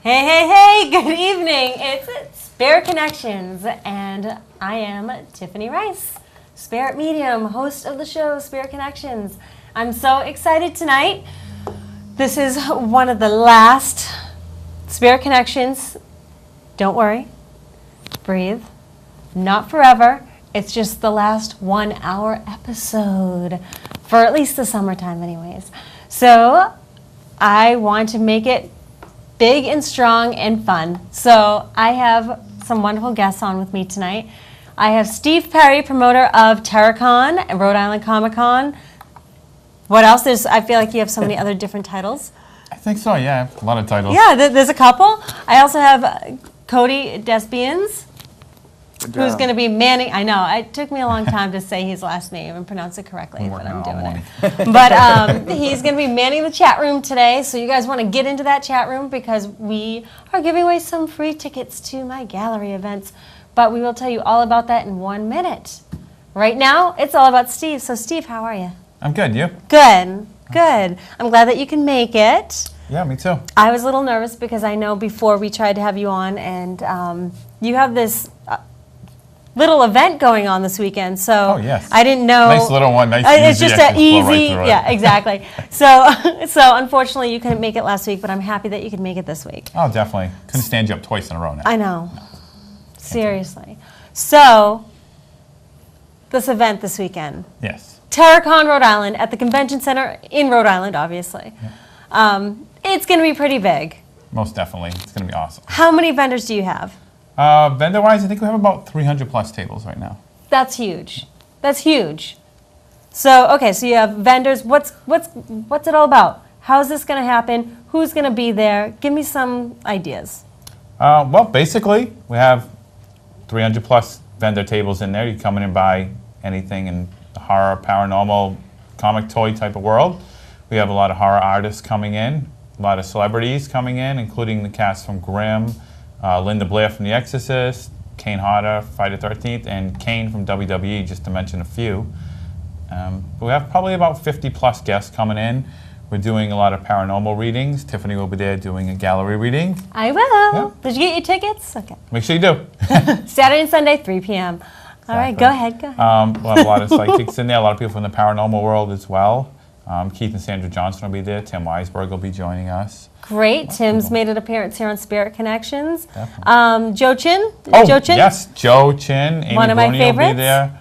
Hey, hey, hey, good evening. It's Spirit Connections, and I am Tiffany Rice, Spirit Medium, host of the show Spirit Connections. I'm so excited tonight. This is one of the last Spirit Connections. Don't worry, breathe, not forever. It's just the last 1 hour episode, for at least the summertime anyways. So I want to make it big and strong and fun. So I have some wonderful guests on with me tonight. I have Steve Perry, promoter of TerraCon and Rhode Island Comic Con. What else? I feel like you have so many other different titles. I think so, yeah. A lot of titles. Yeah, there's a couple. I also have Cody Desbienes, who's going to be manning. I know, it took me a long time to say his last name and pronounce it correctly, but I'm doing it. But he's going to be manning the chat room today, so you guys want to get into that chat room because we are giving away some free tickets to my gallery events. But we will tell you all about that in 1 minute. Right now, it's all about Steve. So Steve, how are you? I'm good, you? Good, good. I'm glad that you can make it. Yeah, me too. I was a little nervous because I know before we tried to have you on, and you have this little event going on this weekend, so yes. I didn't know. Nice little one, nice it's easy. just an easy, right yeah, exactly. So unfortunately you couldn't make it last week, but I'm happy that you could make it this week. Oh, definitely. Couldn't stand you up twice in a row now. I know. No. Seriously. So, this event this weekend. Yes. TerraCon, Rhode Island, at the Convention Center in Rhode Island, obviously. Yeah. It's going to be pretty big. Most definitely. It's going to be awesome. How many vendors do you have? Vendor-wise, I think we have about 300 plus tables right now. That's huge. That's huge. So, okay, so you have vendors. What's it all about? How's this going to happen? Who's going to be there? Give me some ideas. Well, basically, we have 300 plus vendor tables in there. You come in and buy anything in the horror, paranormal, comic toy type of world. We have a lot of horror artists coming in, a lot of celebrities coming in, including the cast from Grimm, Linda Blair from The Exorcist, Kane Hodder, Friday the 13th, and Kane from WWE, just to mention a few. We have probably about 50 plus guests coming in. We're doing a lot of paranormal readings. Tiffany will be there doing a gallery reading. I will. Yeah. Did you get your tickets? Okay. Make sure you do. Saturday and Sunday, 3 p.m. Exactly. All right, go ahead. We'll have a lot of psychics in there, a lot of people from the paranormal world as well. Keith and Sandra Johnson will be there. Tim Weisberg will be joining us. Great. Tim's made an appearance here on Spirit Connections. Joe Chin? Oh, Joe Chin? Yes, Joe Chin. Amy One of my Bruni favorites. will be there.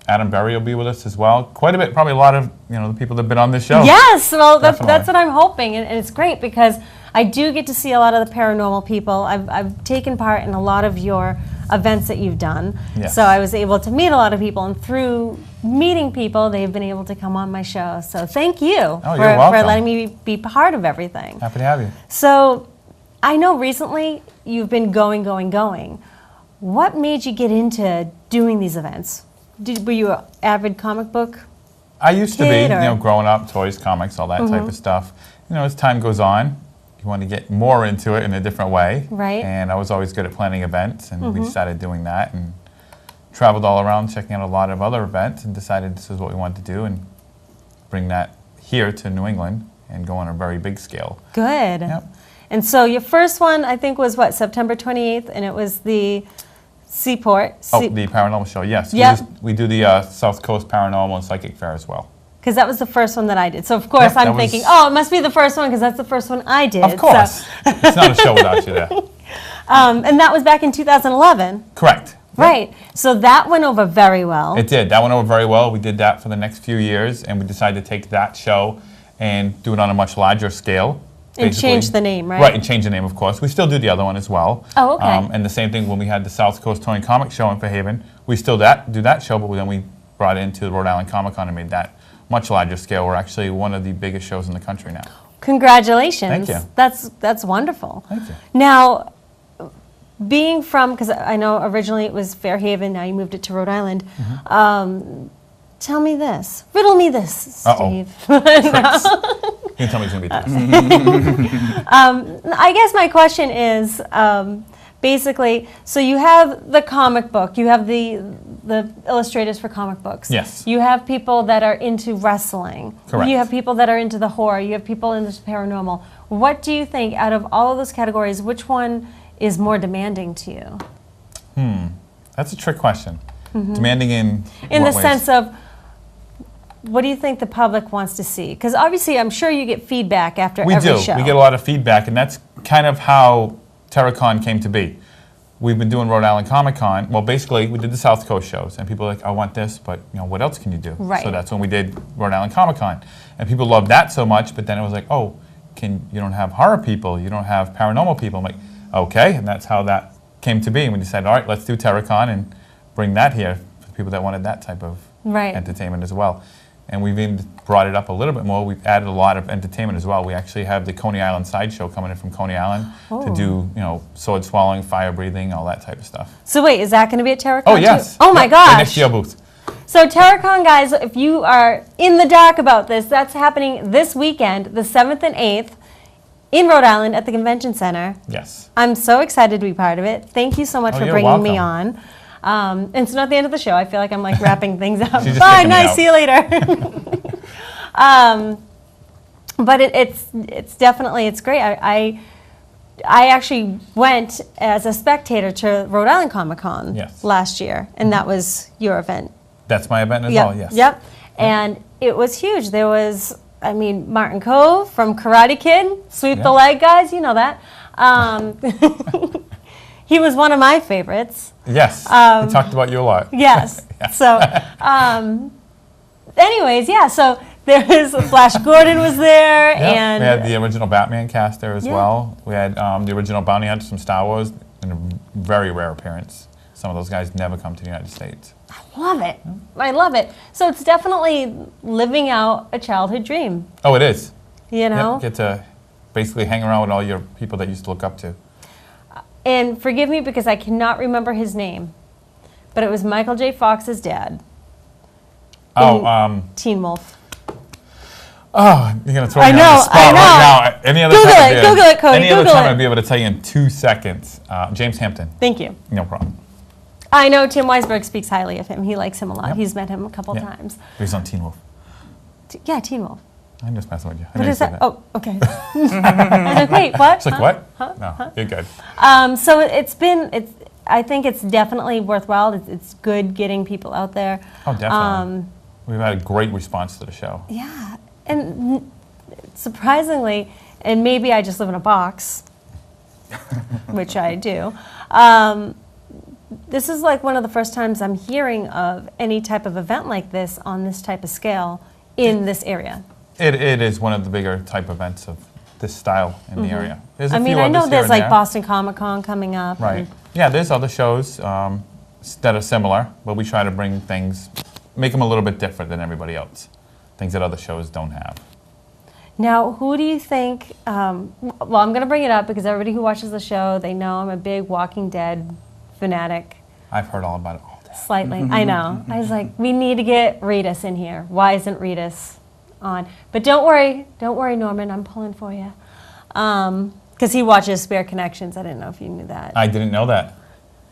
Adam Berry will be with us as well. Quite a bit, probably a lot of the people that have been on this show. Yes, well, that's what I'm hoping, and it's great because I do get to see a lot of the paranormal people. I've taken part in a lot of your events that you've done, yes. So I was able to meet a lot of people, and through meeting people, they've been able to come on my show. So thank you for letting me be part of everything. Happy to have you. So I know recently you've been going. What made you get into doing these events? Were you an avid comic book I used to be, or? Growing up, toys, comics, all that type of stuff. As time goes on, you want to get more into it in a different way. Right. And I was always good at planning events, and we started doing that and traveled all around checking out a lot of other events and decided this is what we wanted to do and bring that here to New England and go on a very big scale. Good. Yep. And so your first one, I think, was September 28th, and it was the Seaport. The paranormal show, yes. Yep. We do the South Coast Paranormal and Psychic Fair as well. Because that was the first one that I did. So, of course, I'm thinking, it must be the first one because that's the first one I did. Of course. It's not a show without you there. And that was back in 2011. Correct. Right. Yep. So that went over very well. It did. That went over very well. We did that for the next few years, and we decided to take that show and do it on a much larger scale. And change the name, right? Right, and change the name, of course. We still do the other one as well. Oh, okay. And the same thing when we had the South Coast Toy and Comic Show in Fairhaven. We still do that show, but then we brought it into the Rhode Island Comic Con and made that much larger scale. We're actually one of the biggest shows in the country now. Congratulations. Thank you. That's wonderful. Thank you. Now, being from, because I know originally it was Fairhaven, now you moved it to Rhode Island. Tell me this. Riddle me this, Steve. You can tell me it's going to be this. I guess my question is, basically, so you have the comic book, you have the the illustrators for comic books. Yes. You have people that are into wrestling. Correct. You have people that are into the horror. You have people into paranormal. What do you think, out of all of those categories, which one is more demanding to you? That's a trick question. Demanding in In what the ways? sense of, what do you think the public wants to see? Because obviously, I'm sure you get feedback after We every do. show. We get a lot of feedback, and that's kind of how TerraCon came to be. We've been doing Rhode Island Comic Con. Well, basically, we did the South Coast shows, and people are like, I want this, but what else can you do? Right. So that's when we did Rhode Island Comic Con. And people loved that so much, but then it was like, oh, you don't have horror people, you don't have paranormal people. I'm like, okay, and that's how that came to be. And we decided, all right, let's do TerraCon and bring that here for people that wanted that type of entertainment as well. And we've even brought it up a little bit more. We've added a lot of entertainment as well. We actually have the Coney Island Sideshow coming in from Coney Island to do, sword swallowing, fire breathing, all that type of stuff. So wait, is that going to be at TerraCon Oh, yes. too? Oh my Yep, gosh. right next to your booth. So TerraCon, guys, if you are in the dark about this, that's happening this weekend, the 7th and 8th, in Rhode Island at the Convention Center. Yes. I'm so excited to be part of it. Thank you so much for you're bringing me welcome. on. And it's not the end of the show. I feel like I'm like wrapping things up. She's just Bye, kicking me nice, out. see you later. But it's definitely, it's great. I actually went as a spectator to Rhode Island Comic Con last year, and that was your event. That's my event as well, yes. Yep. And it was huge. There was, Martin Cove from Karate Kid, sweep the leg, guys, you know that. He was one of my favorites. Yes, we talked about you a lot. Yes. So, anyways, so there was Flash Gordon was there, and we had the original Batman cast there as well. We had the original Bounty Hunters from Star Wars in a very rare appearance. Some of those guys never come to the United States. I love it. I love it. So it's definitely living out a childhood dream. Oh, it is. You know? Get to basically hang around with all your people that you used to look up to. And forgive me because I cannot remember his name, but it was Michael J. Fox's dad. Teen Wolf. Oh, you're going to throw me on the spot I know. right now. Any other time Google it, Cody. Any other time I'd be able to tell you in 2 seconds. James Hampton. Thank you. No problem. I know Tim Weisberg speaks highly of him. He likes him a lot. Yep. He's met him a couple times. He's on Teen Wolf. Yeah, Teen Wolf. I'm just messing with you. What is that? Oh, okay. I was like, wait, what? It's like, what? No, you're good. So I think it's definitely worthwhile. It's good getting people out there. Oh, definitely. We've had a great response to the show. Yeah. And surprisingly, and maybe I just live in a box, which I do, this is like one of the first times I'm hearing of any type of event like this on this type of scale in this area. It is one of the bigger type events of this style in the area. There's a few I know others here there's and like there. Boston Comic Con coming up. Right. Yeah, there's other shows that are similar, but we try to bring things, make them a little bit different than everybody else. Things that other shows don't have. Now, who do you think, well, I'm going to bring it up because everybody who watches the show, they know I'm a big Walking Dead fanatic. I've heard all about it all day. Slightly, I know. I was like, we need to get Rhetus in here. Why isn't Rhetus on? But don't worry, Norman, I'm pulling for you. Because he watches Spare Connections. I didn't know if you knew that. I didn't know that.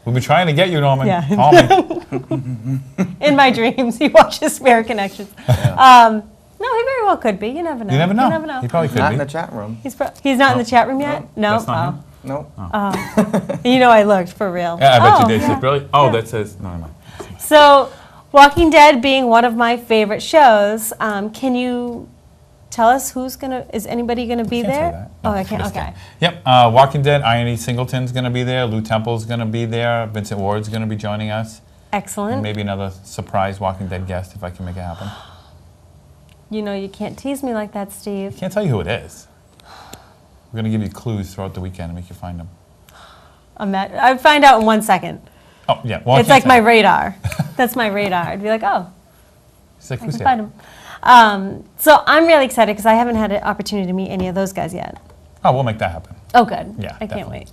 We've been trying to get you, Norman. Yeah. Call me. In my dreams, he watches Spare Connections. Yeah. No, he very well could be. You never know. You never know. You never know. He probably could Not be. in the chat room. He's not in the chat room yet? No. That's not him? No. You know I looked, for real. Yeah, I bet you did. Yeah. Really? Oh, that says, no, never mind. So, Walking Dead being one of my favorite shows, can you tell us is anybody going to be Can't say there? that. Oh, No, I can't, just okay. kidding. Yep, Walking Dead, Iron Singleton's going to be there, Lou Temple's going to be there, Vincent Ward's going to be joining us. Excellent. And maybe another surprise Walking Dead guest if I can make it happen. You know you can't tease me like that, Steve. Can't tell you who it is. We're going to give you clues throughout the weekend and make you find them. I'd find out in 1 second. Oh, yeah. Well, I It's can't like my say. radar. That's my radar. I'd be like, oh, It's like, I who's can here? find him. So I'm really excited because I haven't had an opportunity to meet any of those guys yet. Oh, we'll make that happen. Oh, good. Yeah, I can't definitely. wait.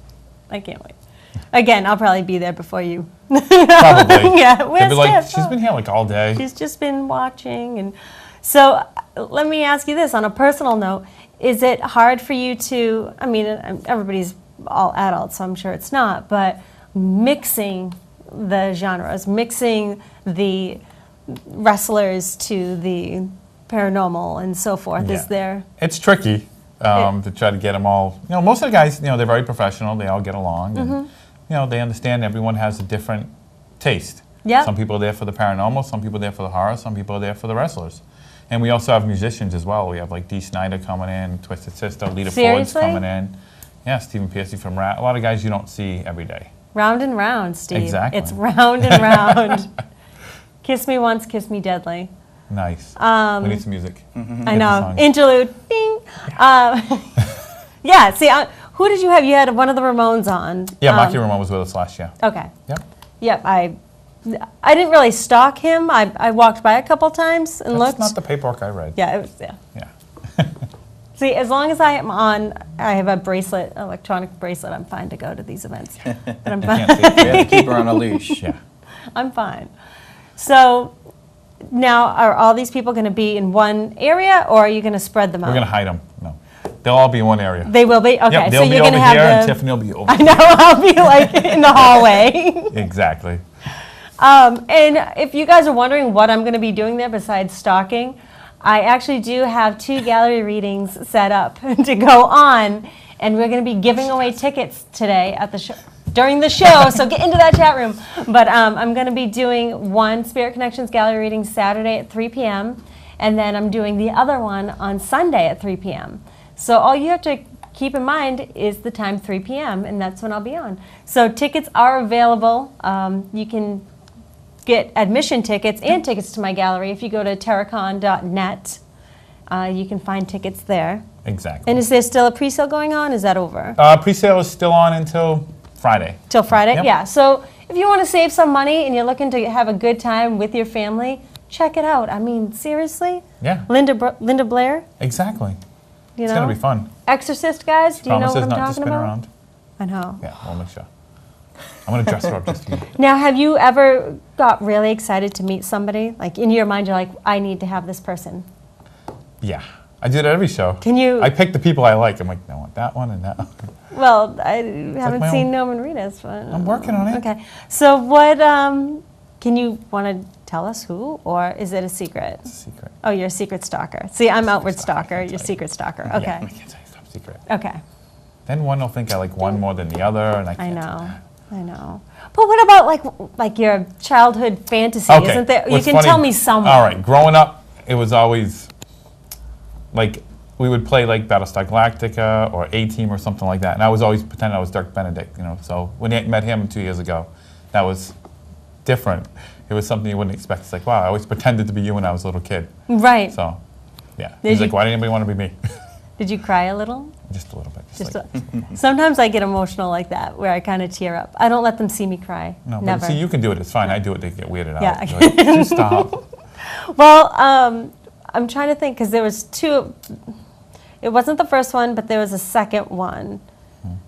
I can't wait. Again, I'll probably be there before you. Probably. Yeah, They'll where's be like, Tiff? she's been here like all day. She's just been watching. And so let me ask you this on a personal note. Is it hard for you to, everybody's all adults, so I'm sure it's not, but mixing the genres, mixing the wrestlers to the paranormal and so forth. Yeah. Is there? It's tricky to try to get them all. Most of the guys, they're very professional. They all get along. And, they understand everyone has a different taste. Yeah. Some people are there for the paranormal. Some people are there for the horror. Some people are there for the wrestlers. And we also have musicians as well. We have like Dee Snider coming in, Twisted Sister, Lita Ford's coming in. Yeah, Stephen Piercy from Rhode. A lot of guys you don't see every day. Round and round, Steve. Exactly. It's round and round. Kiss me once, kiss me deadly. Nice. We need some music. I know. Interlude. Ding. Yeah. See, who did you have? You had one of the Ramones on. Yeah, Mikey Ramone was with us last year. Okay. Yep. I didn't really stalk him. I walked by a couple times and looked. That's not the paperwork I read. Yeah, it was. Yeah. Yeah. See, as long as I am on, I have a bracelet, electronic bracelet. I'm fine to go to these events. But I'm fine. We have to keep her on a leash. Yeah. I'm fine. So now, are all these people going to be in one area, or are you going to spread them out? We're going to hide them. No. They'll all be in one area. They will be? Okay, Yep, so they'll be you're going to over have here and Tiffany will be over I know, I'll be like in the hallway. Exactly. And if you guys are wondering what I'm going to be doing there besides stalking, I actually do have 2 gallery readings set up to go on, and we're going to be giving away tickets today at the show. During the show, so get into that chat room. But I'm going to be doing one Spirit Connections gallery reading Saturday at 3 p.m., and then I'm doing the other one on Sunday at 3 p.m. So all you have to keep in mind is the time 3 p.m., and that's when I'll be on. So tickets are available. You can get admission tickets and tickets to my gallery if you go to terracon.net. You can find tickets there. Exactly. And is there still a pre-sale going on? Is that over? Pre-sale is still on until Friday. Till Friday? Yep. Yeah. So if you want to save some money and you're looking to have a good time with your family, check it out. I mean, seriously? Yeah. Linda Blair? Exactly. You It's know? going to be fun. Exorcist, guys? Do you know Promises what I'm not to talking spin about? around. I know. Yeah, we'll make sure. I'm going to dress her up just for you. Now, have you ever got really excited to meet somebody? Like, in your mind, you're like, I need to have this person. Yeah. I do it at every show. Can you... I pick the people I like. I'm like, I want that one and that one. Well, I haven't my seen own- Norman Reedus, but... I'm working on it. Okay. So what, can you want to tell us who, or is it a secret? It's a secret. Oh, you're a secret stalker. See, I'm outward stalker, I stalker. can't You're tell you. secret stalker. Yeah, Okay. I can't tell you, top secret. Okay. Then one will think I like one more than the other, and I I can't do know. that. I know. But what about like your childhood fantasy? Okay. Isn't there? You What's can funny- tell me someone. All right. Growing up, it was always like we would play like Battlestar Galactica or A-Team or something like that, and I was always pretending I was Dirk Benedict. So when I met him 2 years ago, that was different. It was something you wouldn't expect. It's like, wow, I always pretended to be you when I was a little kid. Right. So, yeah. Did He's you- like, why did anybody want to be me? Did you cry a little? Just a little bit. Just like, sometimes I get emotional like that, where I kind of tear up. I don't let them see me cry. no, Never. but see, you can do it. It's fine. I do it. They get weirded out. Yeah. They're like, just stop. Well, I'm trying to think because there was 2. It wasn't the first one, but there was a second one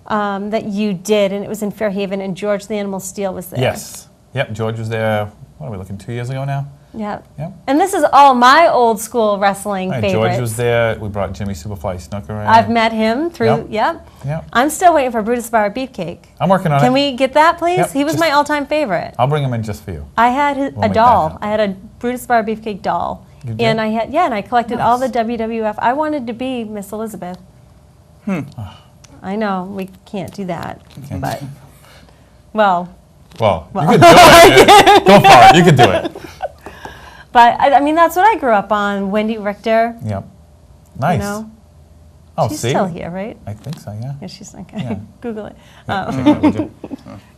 that you did, and it was in Fairhaven, and George the Animal Steel was there. Yes. Yep. George was there. What are we looking? 2 years ago now. Yeah. Yep. And this is all my old school wrestling Right, favorites. George was there. We brought Jimmy Superfly Snooker in. I've met him through, Yep. Yep. I'm still waiting for Brutus Bar Beefcake. I'm working on it. Can we get that, please? Yep, He was just- my all-time favorite. I'll bring him in just for you. I had We'll a make that doll. happen. I had a Brutus Bar Beefcake doll. You did? And I collected all the Nice. WWF. I wanted to be Miss Elizabeth. I know, we can't do that. Can't. But, well, Well, you can do it. Go for it. You can do it. but I mean, that's what I grew up on. Wendy Richter, Yep. Nice. you know. Oh, She's see? still here, right? I think so, yeah. Yeah, she's like, Yeah. Google it. Yeah, check it out, would you?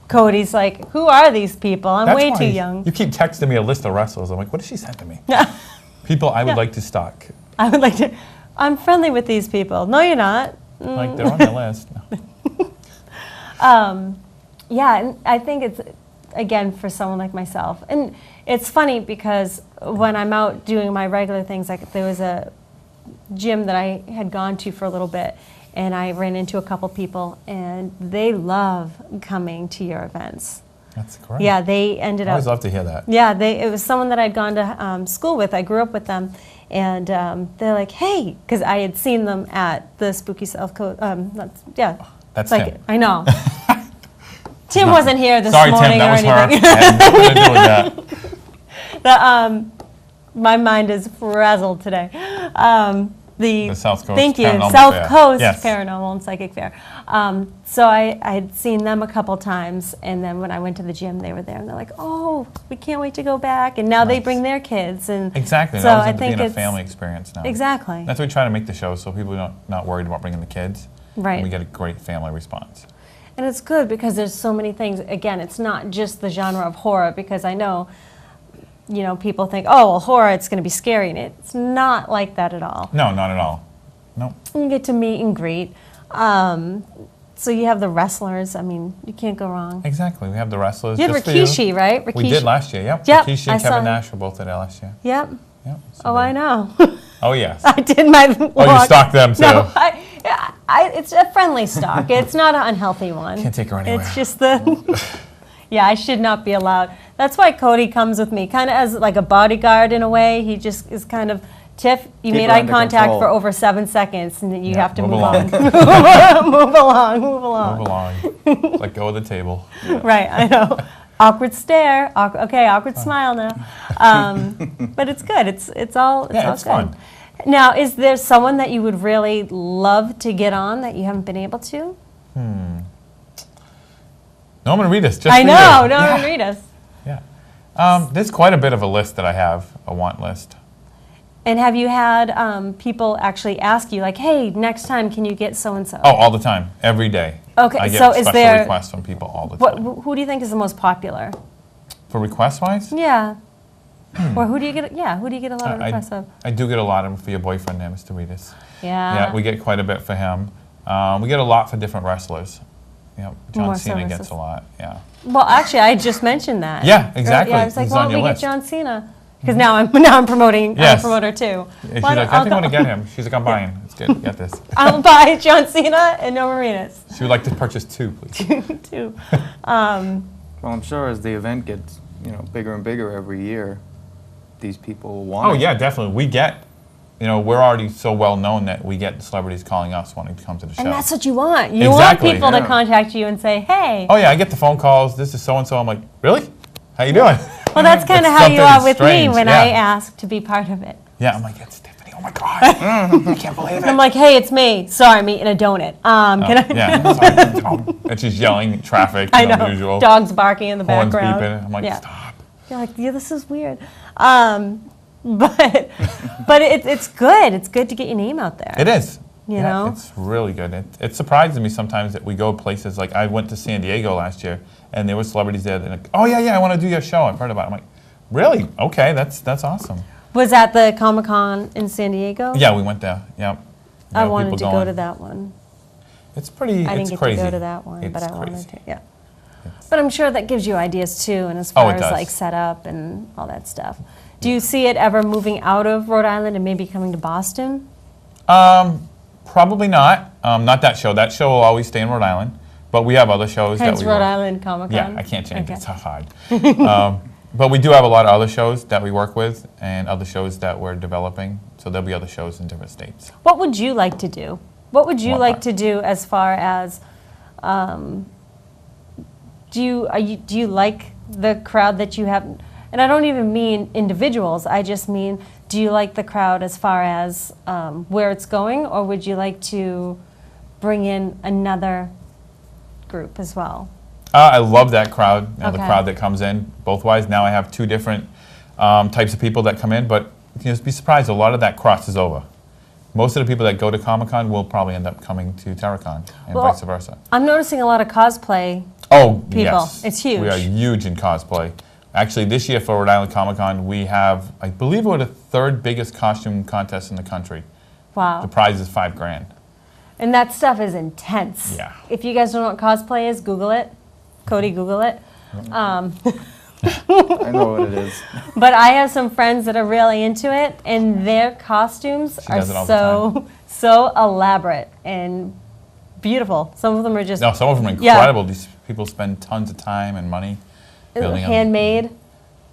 Cody's like, who are these people? I'm That's way why too young. You keep texting me a list of wrestlers. I'm like, what did she send to me? People I would like to stalk. I would like to. I'm friendly with these people. No, you're not. Like, they're on the list. No. Yeah, and I think it's, again, for someone like myself. And it's funny because when I'm out doing my regular things, like there was a gym that I had gone to for a little bit, and I ran into a couple people, and they love coming to your events. That's correct. Yeah, they ended I always up. love to hear that. Yeah, it was someone that I'd gone to school with. I grew up with them, and they're like, "Hey," because I had seen them at the Spooky South Coast. That's it's like Tim. I know. Tim wasn't here this Sorry, morning Tim, that was or her. anything. Had nothing to do with that. My mind is frazzled today. The South Coast Thank you, Paranormal South Fair. Coast Yes. Paranormal and Psychic Fair. So I had seen them a couple times, and then when I went to the gym, they were there, and they're like, "Oh, we can't wait to go back!" And now they Nice. bring their kids, and Exactly. So That was I into think being a it's family experience now. exactly That's why we try to make the show so people don't not worried about bringing the kids. right. And we get a great family response. And it's good because there's so many things. Again, it's not just the genre of horror, because I know, people think, oh, well, horror, it's going to be scary. And it's not like that at all. No, not at all. No. You get to meet and greet. So you have the wrestlers. I mean, you can't go wrong. Exactly. We have the wrestlers. You had just for you. Rikishi, right? We did last year, yep. Yep, Rikishi I and saw Kevin him. Nash were both there last year. Yep. Yep. So Oh, they- I know. Oh, yes. I did my walk. Oh, you stalked them, too. No, it's a friendly stalk. It's not an unhealthy one. Can't take her anywhere. It's just yeah, I should not be allowed. That's why Cody comes with me, kind of as like a bodyguard in a way. He just is kind of, Tiff, you Keep made her eye under contact control. for over 7 seconds, and then you Yeah, have to move move along. on. Move along, move along. Move along. Let go of the table. Right, I know. Awkward stare. Awkward smile now. But it's good. It's all Yeah, it's good. fun. Now, is there someone that you would really love to get on that you haven't been able to? Norman Reedus, just I for know. you. No, Yeah. read us. Yeah. There's quite a bit of a list that I have, a want list. And have you had people actually ask you, like, hey, next time, can you get so-and-so? Oh, all the time, every day. Okay, I get so is special there- requests from people all the What, time. who do you think is the most popular? For request-wise? Yeah. Or who do you get, who do you get a lot of I- requests of? I do get a lot of them for your boyfriend there, Mr. Reedus. Yeah. Yeah, we get quite a bit for him. We get a lot for different wrestlers. More John Cena services. gets a lot, yeah. Well, actually, I just mentioned that. Yeah, exactly. Yeah, I was like, He's why on don't your we list. get John Cena? Because now I'm promoting. I'm a Yes. promoter too. And she's Why like, don't- I I'll think I'm go- going to get him. She's like, I'm buying. Let's get this. I'll buy John Cena and no Marinas She would like to purchase 2, please. too. Well, I'm sure as the event gets, bigger and bigger every year, these people will want Oh, it. yeah, definitely. We get, we're already so well known that we get celebrities calling us wanting to come to the show. And that's what you want. You Exactly, want people to yeah. contact you and say, hey. Oh, yeah, I get the phone calls. This is so-and-so. I'm like, really? How you doing? Well, that's kind of It's how you something are with me strange, when yeah. I ask to be part of it. Yeah, I'm like, it's Tiffany. Oh, my God. I can't believe it. I'm like, hey, it's me. Sorry, I'm eating a donut. Can I? Yeah, sorry. And she's yelling in traffic, I know. unusual. Dogs barking in the Horns background. beeping. I'm like, Yeah. stop. You're like, yeah, this is weird. But it's good. It's good to get your name out there. It is. You know? It's really good. It surprises me sometimes that we go places, like I went to San Diego last year, and there were celebrities there that are like, oh, yeah, I want to do your show. I've heard about it. I'm like, really? Okay, that's awesome. Was that the Comic-Con in San Diego? Yeah, we went there. Yeah. I Yeah, wanted people to go going. to that one. It's pretty, I didn't it's get crazy. to go to that one, It's but I wanted crazy. to. Yeah. But I'm sure that gives you ideas too, and as Oh, far it as does. like setup and all that stuff. Do you see it ever moving out of Rhode Island and maybe coming to Boston? Probably not. Not that show. That show will always stay in Rhode Island. But we have other shows Hence that we Rhode work. Island Comic-Con? Yeah, I can't change Okay. it. It's so hard. But we do have a lot of other shows that we work with and other shows that we're developing. So there'll be other shows in different states. What would you like to do? What would you What like part? to do as far as, do you like the crowd that you have? And I don't even mean individuals. I just mean, do you like the crowd as far as where it's going, or would you like to bring in another group as well? I love that crowd, the Okay. crowd that comes in, both ways. Now I have 2 different types of people that come in, but you just be surprised, a lot of that crosses over. Most of the people that go to Comic-Con will probably end up coming to TerraCon and Well, vice versa. I'm noticing a lot of cosplay. Oh, people. yes. It's huge. We are huge in cosplay. Actually, this year for Rhode Island Comic-Con, we have, I believe we're the 3rd biggest costume contest in the country. The Wow. prize is $5,000. And that stuff is intense. Yeah. If you guys don't know what cosplay is, Google it. Cody, Google it. I know what it is. But I have some friends that are really into it, and their costumes She are does it all the so elaborate and beautiful. Some of them are just No, some of them are Yeah. incredible. These people spend tons of time and money building them. handmade.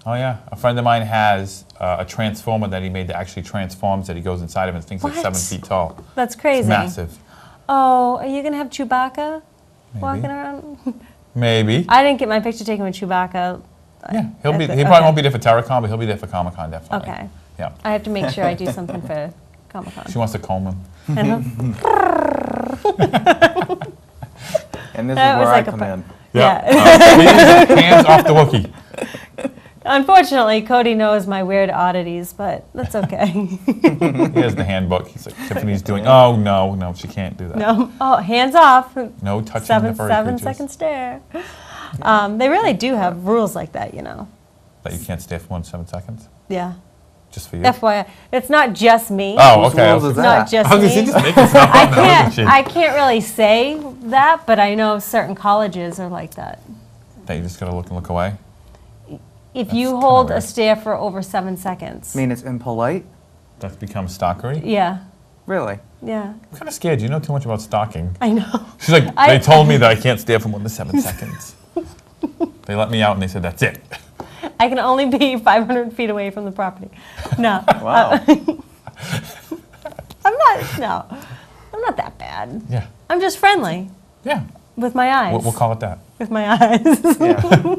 Oh, yeah. A friend of mine has a transformer that he made that actually transforms, that he goes inside of, and things like What? 7 feet tall. That's crazy. It's massive. Oh, are you gonna have Chewbacca Maybe. walking around? Maybe. I didn't get my picture taken with Chewbacca. Yeah, he probably won't be there for TerraCon, but he'll be there for Comic-Con, definitely. Okay. Yeah. I have to make sure I do something for Comic-Con. She wants to comb him. And this That is was where like I a come part- in. Yeah. Please, hands off the Wookiee. Unfortunately, Cody knows my weird oddities, but that's okay. He has the handbook. He's like, Tiffany's doing, oh, no, she can't do that. No. Oh, hands off. No touching the furry creatures. 7-second stare. They really do have rules like that, you know. That you can't stay for more than 7 seconds? Yeah. Just for you? FYI, it's not just me. Oh, Whose okay. rules is It's not that? just I was me. gonna say, just making stuff up now, isn't she? I can't really say that, but I know certain colleges are like that. That you just gotta look and look away? If That's you kinda hold a weird. stare for over 7 seconds. I mean, it's impolite? That's become stalkery? Yeah, Really? yeah. I'm kind of scared. You know too much about stalking. I know. She's like, I- they told me that I can't stare for more than 7 seconds. They let me out and they said, that's it. I can only be 500 feet away from the property. No. Wow. I'm not that bad. Yeah. I'm just friendly Yeah. with my eyes. We'll call it that. With my eyes. Yeah.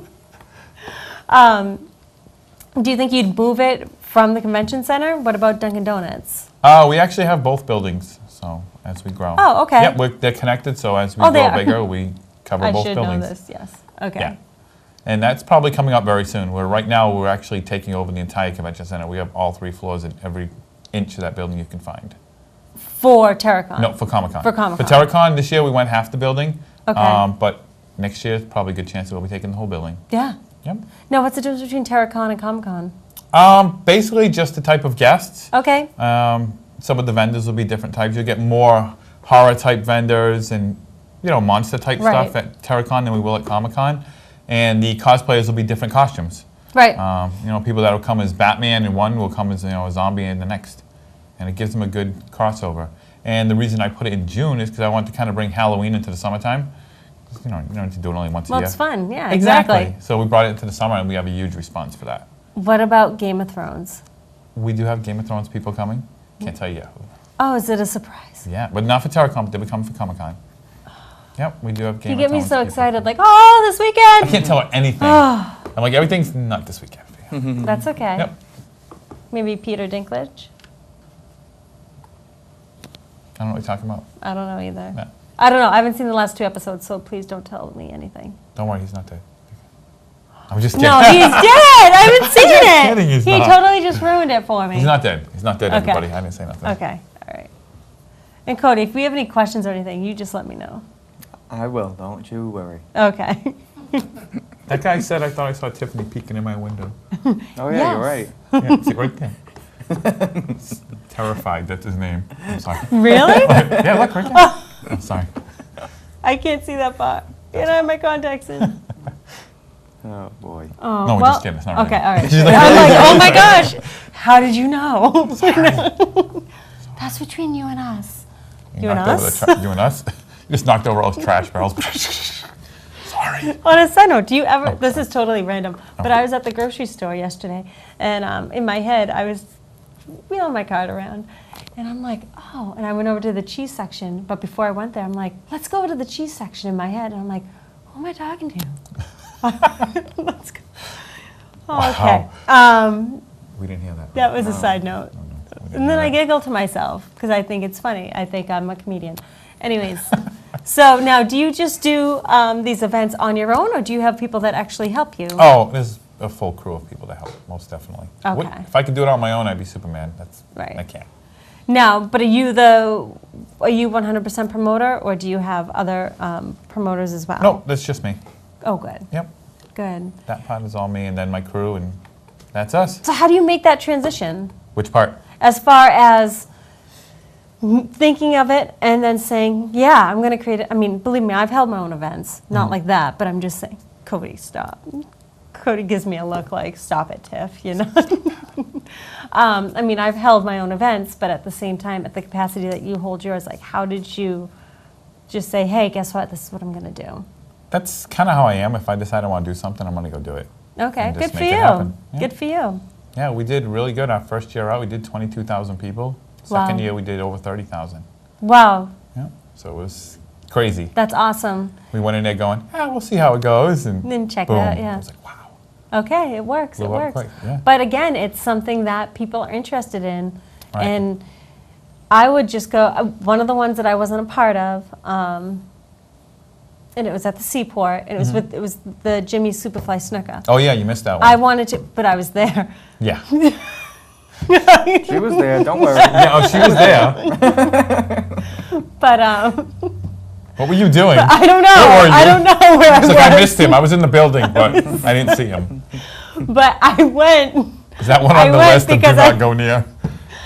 Do you think you'd move it from the convention center? What about Dunkin' Donuts? We actually have both buildings, so as we grow. Oh, okay. Yep, they're connected, so as we Oh, they grow are. bigger, we cover I both should buildings. know this, yes. Okay. Yeah. And that's probably coming up very soon. Right now, we're actually taking over the entire convention center. We have all 3 floors and every inch of that building you can find. For TerraCon? No, for Comic-Con. For Comic-Con. For TerraCon, this year we went half the building. Okay. But next year, probably a good chance that we'll be taking the whole building. Yeah. Yep. Now, what's the difference between TerraCon and Comic-Con? Basically just the type of guests. Okay. Some of the vendors will be different types. You'll get more horror type vendors and, monster type Right. stuff at TerraCon than we will at Comic-Con. And the cosplayers will be different costumes. Right. People that will come as Batman in one will come as a zombie in the next. And it gives them a good crossover. And the reason I put it in June is because I want to kind of bring Halloween into the summertime. You don't need to do it only once a Well, year. it's fun. Yeah, Exactly. exactly. So we brought it into the summer and we have a huge response for that. What about Game of Thrones? We do have Game of Thrones people coming. Can't tell you yet who. Oh, is it a surprise? Yeah, but not for TerraCon, but they'll be coming for Comic-Con. Yep, we do have Game You of get me Thrones so people. excited, like, oh, this I weekend! can't tell her anything. I'm like, everything's not this weekend for you. That's okay. Yep. Maybe Peter Dinklage? I don't know what you're talking about. I don't know either. Yeah. I don't know. I haven't seen the last 2 episodes, so please don't tell me anything. Don't worry, he's not dead. I'm just kidding. No, he's dead! I haven't seen it! kidding, he's he not. totally just ruined it for me. He's not dead. He's not dead, Okay. everybody. I didn't say nothing. Okay, all right. And Cody, if we have any questions or anything, you just let me know. I will, don't you worry. Okay. That guy said I thought I saw Tiffany peeking in my window. Oh, yeah, you're Yes. right. Yeah, see, right there. Terrified, that's his name. I'm sorry. Really? Yeah, look, right there. I'm sorry. I can't see that part. You don't have my contacts in. Oh, boy. Oh, No, we're well, just kidding. It's not okay, right. all right. She's like, I'm like, oh my gosh, how did you know? That's between you and us. You and knocked over us? you and us? You just knocked over all those trash barrels. Sorry. On a side note, do you ever, Oh, this sorry. is totally random, but I was at the grocery store yesterday, and in my head, I was wheeling my cart around, and I'm like, oh, and I went over to the cheese section, but before I went there, I'm like, let's go over to the cheese section in my head, and I'm like, who am I talking to? Let's go. Oh, okay. We didn't hear that. That was a side note. No, we didn't And hear then I that. giggle to myself because I think it's funny. I think I'm a comedian. Anyways, so now do you just do these events on your own, or do you have people that actually help you? Oh, there's a full crew of people to help, most definitely. Okay. If I could do it on my own, I'd be Superman. Right. I can't. Now, but are you 100% promoter, or do you have other promoters as well? No, that's just me. Oh, good. Yep. Good. That part is all me, and then my crew, and that's us. So how do you make that transition Which part? as far as thinking of it and then saying, yeah, I'm going to create it? I mean, believe me, I've held my own events. Not like that, but I'm just saying, Cody, stop. Cody gives me a look like, stop it, Tiff, you know? I mean, I've held my own events, but at the same time, at the capacity that you hold yours, like, how did you just say, hey, guess what? This is what I'm going to do? That's kind of how I am. If I decide I want to do something, I'm going to go do it. Okay, And good just for make it you. happen. Yeah. Good for you. Yeah, we did really good. Our first year out, we did 22,000 people. Wow. Second year, we did over 30,000. Wow. Yeah, so it was crazy. That's awesome. We went in there going, we'll see how it goes, and Then check boom. it out, yeah. I was like, wow. Okay, it works. It Blew up works. quick, yeah. But again, it's something that people are interested in, Right. and I would just go. One of the ones that I wasn't a part of, and it was at the Seaport. And it was the Jimmy Superfly Snooker. Oh yeah, you missed that one. I wanted to, but I was there. Yeah. She was there. Don't worry. Yeah, she was there. But What were you doing? I don't know. Where were you? I don't know where I It's was. like I missed him. I was in the building, but I didn't see him. But I went Is that one I on the went list of do because not go near?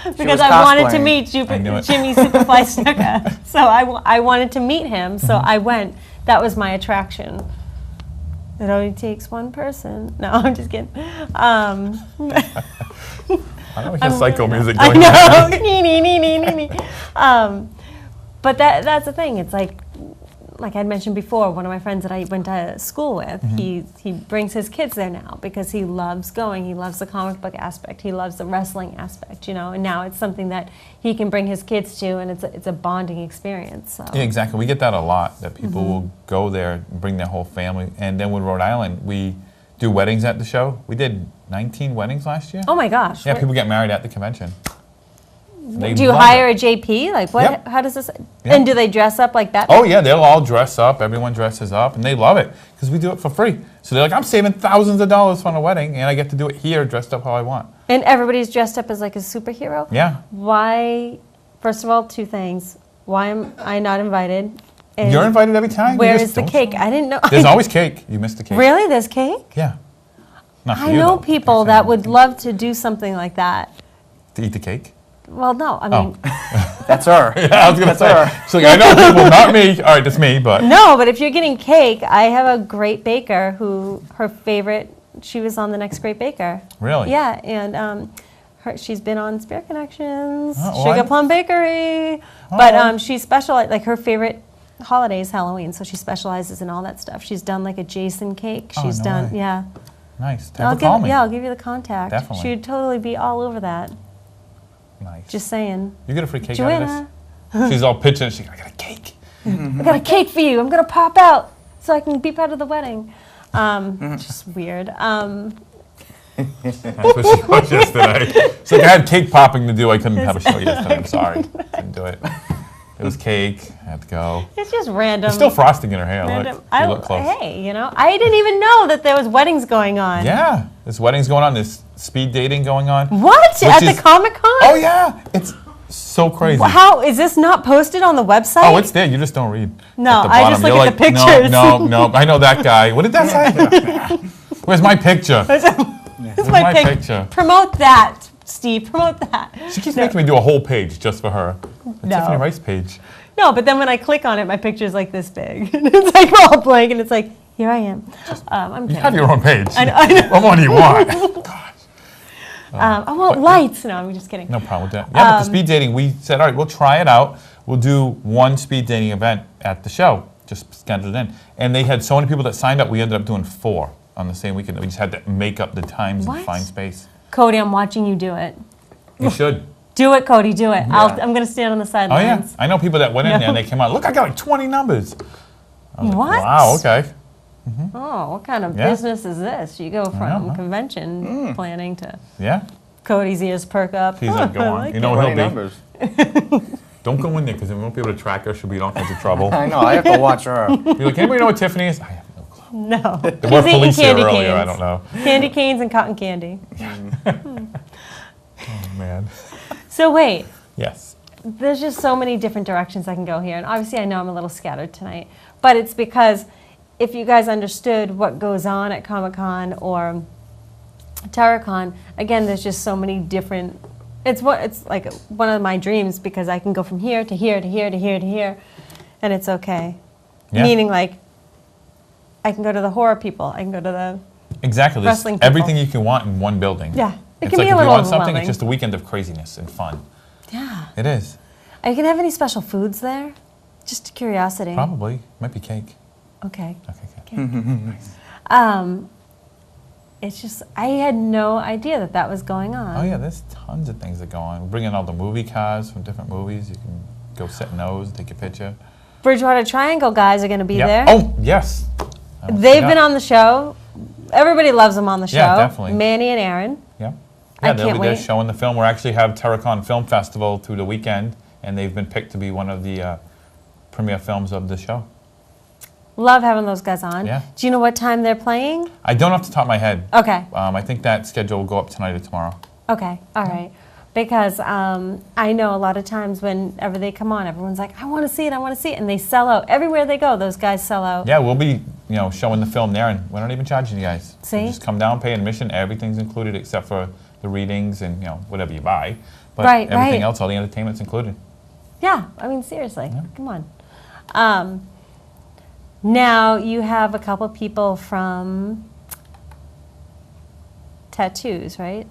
because was I wanted to cosplaying. meet I knew it. Jimmy Superfly Snooker. So I wanted to meet him. So Mm-hmm. I went. That was my attraction. It only takes one person. No, I'm just kidding. I don't hear psycho music I going on. know. Nee, nee, nee, nee, nee, nee. But that's the thing. It's like I mentioned before, one of my friends that I went to school with, he brings his kids there now because he loves going. He loves the comic book aspect. He loves the wrestling aspect, And now it's something that he can bring his kids to, and it's a bonding experience. So. Yeah, exactly. We get that a lot, that people will go there and bring their whole family. And then with Rhode Island, we do weddings at the show. We did 19 weddings last year. Oh my gosh. Yeah, people get married at the convention. They Do you love hire it. a JP? Like what? Yep. How does this? Yep. And do they dress up like that? Oh yeah, they'll all dress up. Everyone dresses up, and they love it because we do it for free. So they're like, I'm saving thousands of dollars on a wedding, and I get to do it here, dressed up how I want. And everybody's dressed up as like a superhero? Yeah. Why, first of all, two things. Why am I not invited? And You're invited every time. You where just is the don't cake? show I didn't know. up. There's always cake. You missed the cake. Really? There's cake? Yeah. Not for I you, know though. people that would love to do something like that. To eat the cake? Well, no, I mean, That's her. Yeah, I was going to That's say. her. She's like, I know people, not me. All right, that's me, but. no, but if you're getting cake, I have a great baker who her favorite, she was on The Next Great Baker. Really? Yeah, and she's been on Spirit Connections, Oh, Sugar what? Plum Bakery, Oh. but she specializes, like her favorite holiday is Halloween, so she specializes in all that stuff. She's done like a Jason cake. Oh, She's no done, way. yeah. Nice. Have her call me. I'll give you the contact. Definitely. She would totally be all over that. Nice. Just saying. You get a free cake Joanna, out of this? She's all pitching. She's like, I got a cake. I got a cake for you. I'm gonna pop out so I can be part of the wedding. Just weird. That's what she was yesterday. She's like, I had cake popping to do. I couldn't have a show yesterday. I'm sorry. Couldn't do it. It was cake. I had to go. It's just random. There's still frosting in her hair. random. Look. She look close. Hey, I didn't even know that there was weddings going on. Yeah. There's weddings going on. There's speed dating going on. What? Which At is- the Comic Con? Oh, yeah. It's so crazy. How is this not posted on the website? Oh, it's there. You just don't read. No, At the I just bottom. look You're at the like, pictures. No. I know that guy. What did that say? Where's my picture? This Where's is my my pic- picture? Promote that, Steve. Promote that. She keeps making me do a whole page just for her. The No. Tiffany Rice page. No, but then when I click on it, my picture's like this big. It's like all blank, and it's like, here I am. I'm You kidding. have your own page. I know. What more do you want? Gosh. I want lights. No, I'm just kidding. No problem with that. Yeah, but the speed dating, we said, all right, we'll try it out. We'll do one speed dating event at the show. Just schedule it in. And they had so many people that signed up, we ended up doing 4 on the same weekend. We just had to make up the times What? and find space. Cody, I'm watching you do it. You should. Do it, Cody. Do it. Yeah. I'm going to stand on the Oh, yeah. sidelines. I know people that went in No. there and they came out, look, I got like 20 numbers. I was like, What? wow, okay. Oh, what kind of Yeah. business is this? You go from know. convention planning to Yeah. Cody's ears perk up. He's like, go I on. like You know it. what 20 he'll be? numbers. Don't go in there because we won't be able to track her. She'll be in all kinds of trouble. I know. I have to watch her. You're like, anybody know what Tiffany is? I have no clue. No. There were He's eating police here candy earlier. canes. I don't know. Candy canes and cotton candy. Oh, man. So wait, Yes. there's just so many different directions I can go here. And obviously I know I'm a little scattered tonight. But it's because if you guys understood what goes on at Comic-Con or TerraCon, again, there's just so many different... It's like one of my dreams because I can go from here to here to here to here to here, and it's okay. Yeah. Meaning, like, I can go to the horror people. I can go to the... Exactly. There's Wrestling people. everything you can want in one building. Yeah. It It's can like be a if you little want something, overwhelming. it's just a weekend of craziness and fun. Yeah. It is. Are you going to have any special foods there? Just curiosity. Probably. Might be cake. Okay. Okay. It's just, I had no idea that that was going on. Oh, yeah. There's tons of things that go on. We're bringing all the movie cars from different movies. You can go sit in those, take a picture. Bridgewater Triangle guys are going to be Yep. there. Oh, yes. I almost They've forgot. been on the show. Everybody loves them on the show. Yeah, definitely. Manny and Aaron. Yeah. I Yeah, they'll can't be there wait. showing the film. We actually have Terracon Film Festival through the weekend, and they've been picked to be one of the premiere films of the show. Love having those guys on. Yeah. Do you know what time they're playing? I don't off the top of my head. Okay. I think that schedule will go up tonight or tomorrow. Okay. All right. Because I know a lot of times whenever they come on, everyone's like, I want to see it, I want to see it. And they sell out. Everywhere they go, those guys sell out. Yeah, we'll be showing the film there, and we're not even charging you guys. See? You just come down, pay admission. Everything's included except for the readings and whatever you buy. But Right, everything right. else, all the entertainment's included. Yeah. I mean, seriously. Come on. Now you have a couple people from tattoos, right?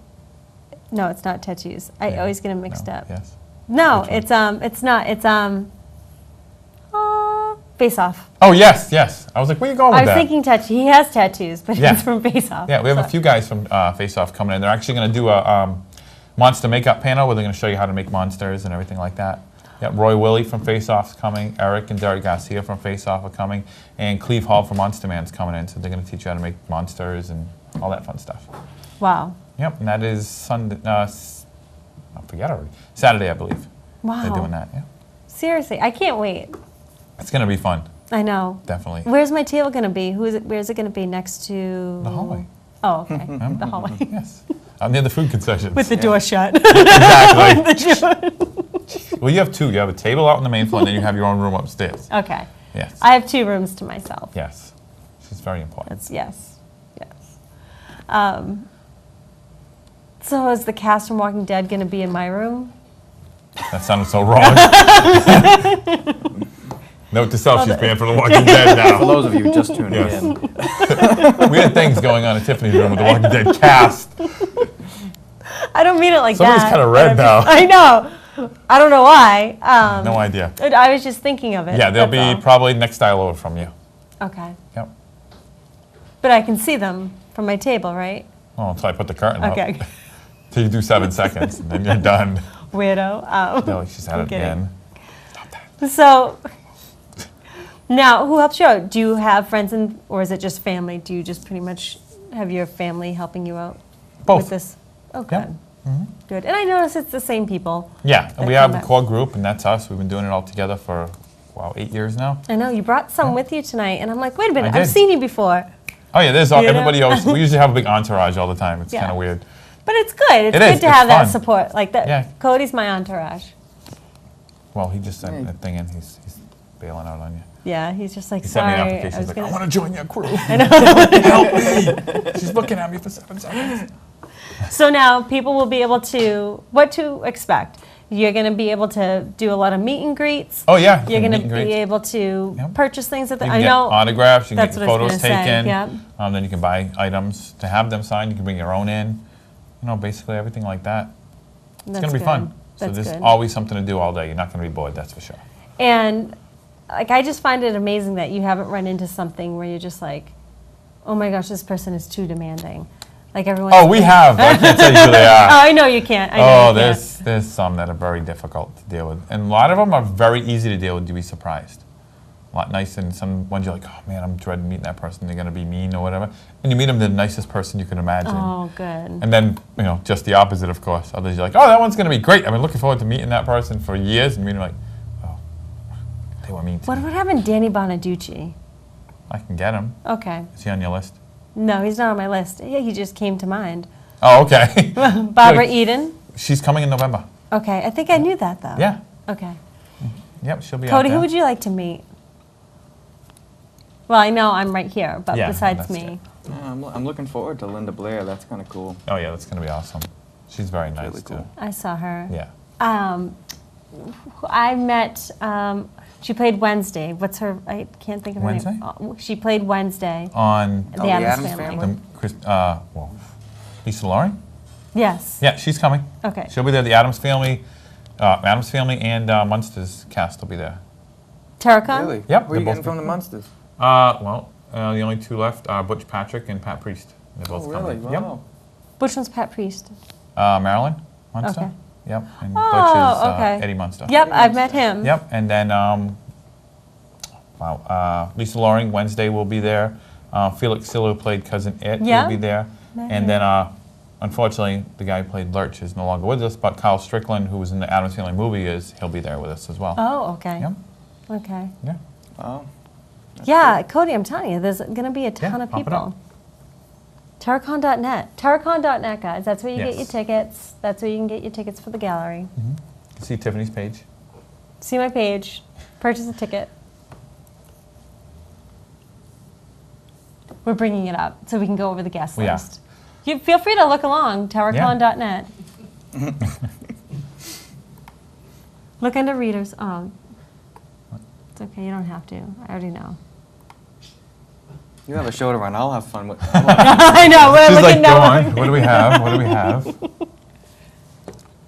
No, it's not tattoos. I Yeah. always get them mixed No, up. Yes. No, Which one? it's not. It's Face Off. Oh, yes. I was like, where you going with I was that? thinking tattoo. He has tattoos, but Yeah. he's from Face Off. Yeah, we have a So- few guys from Face Off coming in. They're actually going to do a monster makeup panel where they're going to show you how to make monsters and everything like that. Yeah, Roy Willie from Face Off's coming. Eric and Derek Garcia from Face Off are coming. And Cleve Hall from Monster Man's coming in. So they're going to teach you how to make monsters and all that fun stuff. Wow. Yep, and that is Sunday. I forget already. Saturday, I believe. Wow. They're doing that. Yeah, Seriously, I can't wait. it's going to be fun. I know. Definitely. Where's my table going to be? Where's it going to be? Next to The hallway. Oh, okay. The hallway. Yes. Near the food concessions. With the door shut. Exactly. Well, you have two. You have a table out on the main floor, and then you have your own room upstairs. Okay. Yes. I have 2 rooms to myself. Yes. She's very important. That's yes. So is the cast from Walking Dead going to be in my room? That sounded so wrong. Note to self, she's paying for The Walking Dead For now. those of you just tuning Yes. in, We had things going on in Tiffany's room with The Walking Dead cast. I don't mean it like Somebody's that. kind of red now. I know. I don't know why. No idea. I was just thinking of it. Yeah, they'll that's be all. probably next aisle over from you. Okay. Yep. But I can see them from my table, right? Oh, until I put the curtain up. Okay. Till you do 7 seconds, and then you're done. Weirdo. No, she's at I'm it kidding. again. Stop that. So now, who helps you out? Do you have friends, or is it just family? Do you just pretty much have your family helping you out Both. with this? Oh, Yeah. good. Good. And I notice it's the same people. Yeah, and that we have come a out. core group, and that's us. We've been doing it all together for, 8 years now. I know you brought some with you tonight, and I'm like, wait a minute, I I've did. seen you before. Oh yeah, there's You know? everybody else. We usually have a big entourage all the time. It's Yeah. kind of weird. But it's good. It's It good is. to It's have that fun. support. Like that. Yeah. Cody's my entourage. Well, he just sent Hey. that thing in. He's bailing out on you. Yeah, he's just like, He sent me sorry. an application. He's like, I want to join your crew. I know. Help me. She's looking at me for 7 seconds. So now people will be able to, what to expect. You're going to be able to do a lot of meet and greets. Oh yeah. You're going to meet and greets. be able to Yep. purchase things at the, You I can get know. autographs. You can that's get what I was photos gonna say, taken. yep. Then you can buy items to have them signed. You can bring your own in. Basically everything like that. It's That's going to be good. fun. So That's there's good. always something to do all day. You're not going to be bored, that's for sure. And like I just find it amazing that you haven't run into something where you're just like, oh my gosh, this person is too demanding. Like everyone. Oh, we have. But I can't tell you who they Oh, are. I know you can't. I know Oh, you can't. there's some that are very difficult to deal with. And a lot of them are very easy to deal with. You'd be surprised. A lot nicer, and some ones you're like, oh man, I'm dreading meeting that person. They're going to be mean or whatever. And you meet them, the nicest person you can imagine. Oh, good. And then, just the opposite, of course. Others, you're like, oh, that one's going to be great. I've been looking forward to meeting that person for years. And you're like, oh, they were mean to What me. would happen to Danny Bonaducci? I can get him. Okay. Is he on your list? No, he's not on my list. Yeah, he just came to mind. Oh, okay. Barbara Eden. She's coming in November. Okay, I think I knew that though. Yeah. Okay. Yep, she'll be Cody, out there. who would you like to meet? Well, I know I'm right here, but Yeah, besides that's me. yeah, I'm looking forward to Linda Blair. That's kind of cool. Oh, yeah, that's going to be awesome. She's very nice, really too. cool. I saw her. Yeah. I met, she played Wednesday. What's her, I can't think of her Wednesday? name. She played Wednesday. On The the Addams Addams Family. Family? Lisa Loring? Yes. Yeah, she's coming. Okay. She'll be there. The Addams Family and Munsters cast will be there. Terracon? Really? Yep, Who are you they're getting both from the good. Munsters? The only two left are Butch Patrick and Pat Priest. They're both Oh, really? coming. Wow. Which one's Pat Priest? Yep. Marilyn Munster. Okay. Yep. And Oh, Butch is okay. Eddie Munster. Yep, I've met him. Yep. And then wow. Lisa Loring, Wednesday, will be there. Felix Silla, who played Cousin It, Yeah. will be there. And then, unfortunately, the guy who played Lurch is no longer with us, but Kyle Strickland, who was in the Addams Family movie, he'll be there with us as well. Oh, okay. Yep. Okay. Yeah. Wow. Yeah, Cody, I'm telling you, there's going to be a ton Yeah, of pop it people. up. Terracon.net. Terracon.net, guys. That's where you get Yes. your tickets. That's where you can get your tickets for the gallery. You can see Tiffany's page. See my page. Purchase a ticket. We're bringing it up so we can go over the guest Yeah. list. You feel free to look along. Terracon.net. Look under readers. Oh, it's okay. You don't have to. I already know. You have a show to run. I'll have fun with. I know. We're She's looking like, go down. on. What do we have? What do we have?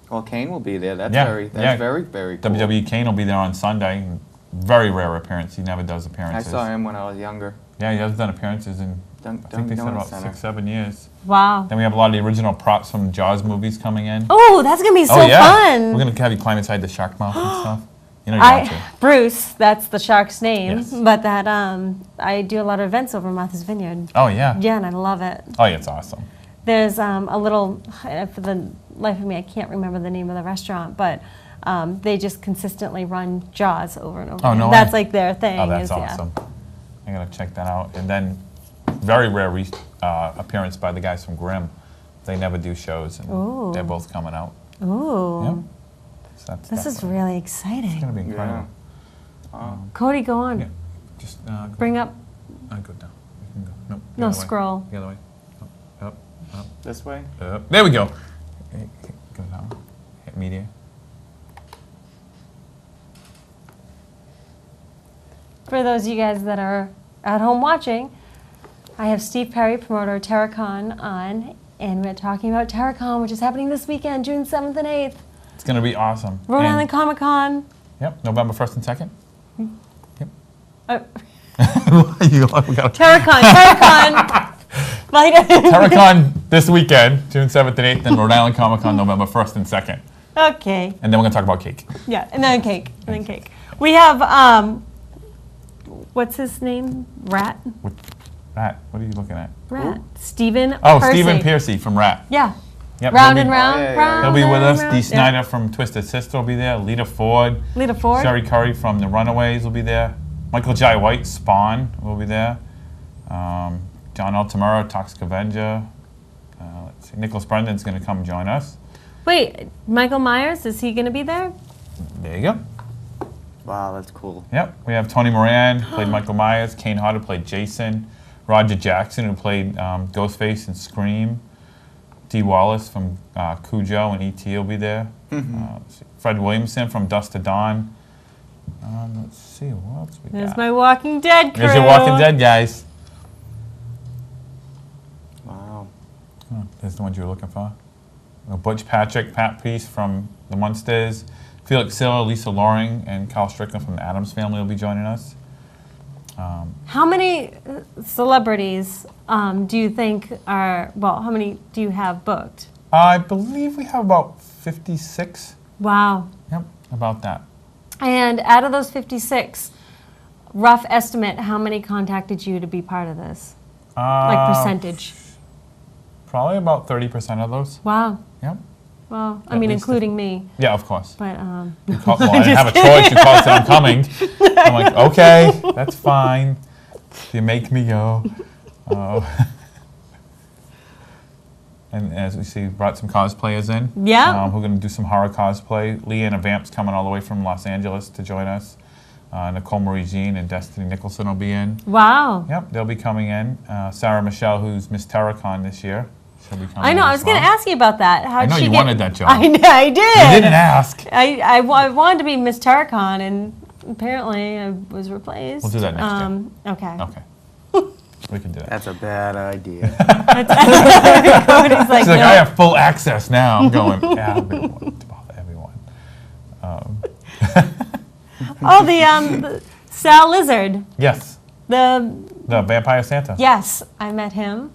Well, Kane will be there. That's Yeah, very, yeah. very cool. WWE Kane will be there on Sunday. Very rare appearance. He never does I appearances. saw him when I was younger. Yeah, he hasn't done appearances in, Dun- I think they dun- said donut about center. 6-7 years. Wow. Then we have a lot of the original props from Jaws movies coming in. Oh, that's going to be so fun. We're going to have you climb inside the shark mouth and stuff. You know you want to. Bruce, that's the shark's name, Yes. but that I do a lot of events over Martha's Vineyard. Oh, yeah. Yeah, and I love it. Oh, yeah, it's awesome. There's a little, for the life of me, I can't remember the name of the restaurant, but they just consistently run Jaws over and over. Oh, again. no That's way. like their thing. Oh, that's is, yeah. awesome. I got to check that out. And then very rare appearance by the guys from Grimm. They never do shows, and Ooh. they're both coming out. Ooh, Yep. So that's this is definitely- really It's going to exciting. be incredible. Cody, go on. Yeah. Just go, Bring up, go down. You can go. Nope, the no, other way. scroll. The other way. Up, up, This way? up. There we go. Go down. Hit media. For those of you guys that are at home watching, I have Steve Perry, promoter of Terracon, on, and we're talking about Terracon, which is happening this weekend, June 7th and 8th. It's going to be awesome. Rhode And- Island Comic Con. Yep, November 1st and 2nd. Yep. Oh, You like, we got Terracon, Terracon. Terracon this weekend, June 7th and 8th, then Rhode Island Comic Con November 1st and 2nd. Okay. And then we're going to talk about cake. Yeah, and then cake, and then cake. We have, what's his name? Rat? Rat, what are you looking at? Rat. Stephen Oh, Percy. Stephen Piercy from Rat. Yeah. Yep, Round he'll and be- round, Oh, yeah, yeah, round yeah. He'll be with and us. round. Dee Yeah. Snyder from Twisted Sister will be there. Lita Ford. Lita Ford. Sherry Curry from The Runaways will be there. Michael Jai White, Spawn, will be there. John Altamura, Toxic Avenger. Let's see. Nicholas Brendan's going to come join us. Wait, Michael Myers, is he going to be there? There you go. Wow, that's cool. Yep. We have Tony Moran, who played Michael Myers. Kane Hodder played Jason. Roger Jackson, who played Ghostface and Scream. Dee Wallace from Cujo and E.T. will be there. Let's see. Fred Williamson from Dusk to Dawn. Let's see, what else we There's got? my Walking Dead crew. There's your Walking Dead guys. Wow. Oh, there's the ones you were looking for. Butch Patrick, Pat Peace from The Munsters. Felix Silla, Lisa Loring, and Kyle Strickland from the Addams Family will be joining us. How many celebrities do you think are, well, how many do you have booked? I believe we have about 56. Wow. Yep, about that. And out of those 56, rough estimate, how many contacted you to be part of this? Like percentage? Probably about 30% of those. Wow. Yep. Well, I At mean, least including me. Yeah, of course. But You call, well, I didn't have a choice. You called, said I'm coming. I'm like, okay, that's fine. You make me go. And as we see, brought some cosplayers in. Yeah. We're going to do some horror cosplay. Leanna Vamp's coming all the way from Los Angeles to join us. Nicole Marie Jean and Destiny Nicholson will be in. wow. Yep, they'll be coming in. Sarah Michelle, who's Miss Terracon this year, she'll be coming I know. in I as was going to well. ask you about that. How'd I know she you get- wanted that job. I did. You didn't ask. I wanted to be Miss Terracon, and apparently I was replaced. We'll do that next year. Okay. Okay. We can do that. That's a bad idea. Cody's like, She's like, no. I have full access now. I'm going, yeah, I've been wanting to bother everyone. Oh, the Sal Lizard. Yes, The Vampire Santa. yes, I met him.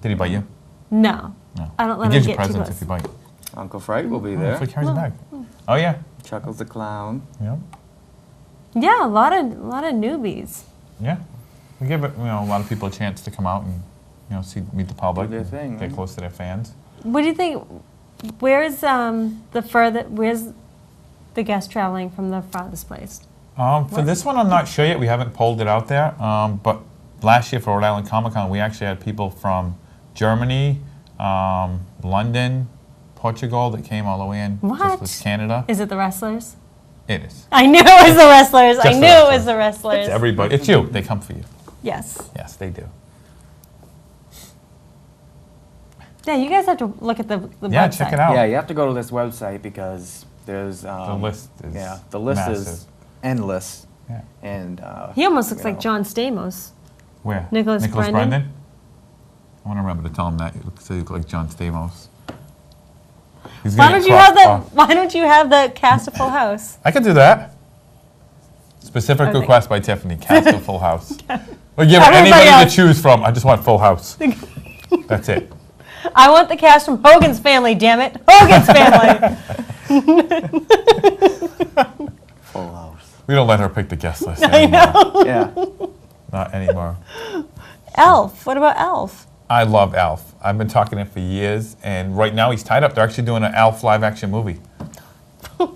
Did he bite you? No, No. I don't let He him gives you get too presents close. if you bite. Uncle Fright will be Oh, there. so he carries a bag. Oh, yeah. Chuckles the Clown. Yep. Yeah, a lot of newbies. Yeah. We give it, a lot of people a chance to come out and, meet the public, Do their and thing, get right? close to their fans. What do you think? Where's the guest traveling from the farthest place? For this one, I'm not sure yet. We haven't pulled it out there. But last year for Rhode Island Comic Con, we actually had people from Germany, London, Portugal that came all the way in. What? Just with Canada. Is it the wrestlers? It is. I knew it was the wrestlers. I Just the knew it was wrestlers. the wrestlers. It's everybody. It's you. They come for you. Yes. Yes, they do. Yeah, you guys have to look at the Yeah, website. check it out. Yeah, you have to go to this website because there's The list is the list massive. is endless, Yeah. and He almost looks you like know. John Stamos. Where? Nicholas Brendan? I want to remember to tell him that. You look like John Stamos. He's Why gonna don't you cross have the off. Why don't you have the cast of Full House? I could do that. Specific Okay. request by Tiffany, cast of Full House. Well, give it Everybody anybody else. to choose from. I just want Full House. That's it. I want the cast from Hogan's Family. Damn it, Hogan's Family. Full House. We don't let her pick the guest list I anymore. know. Yeah. Not anymore. Elf. What about Elf? I love Alf. I've been talking to him for years, and right now he's tied up. They're actually doing an Alf live-action movie.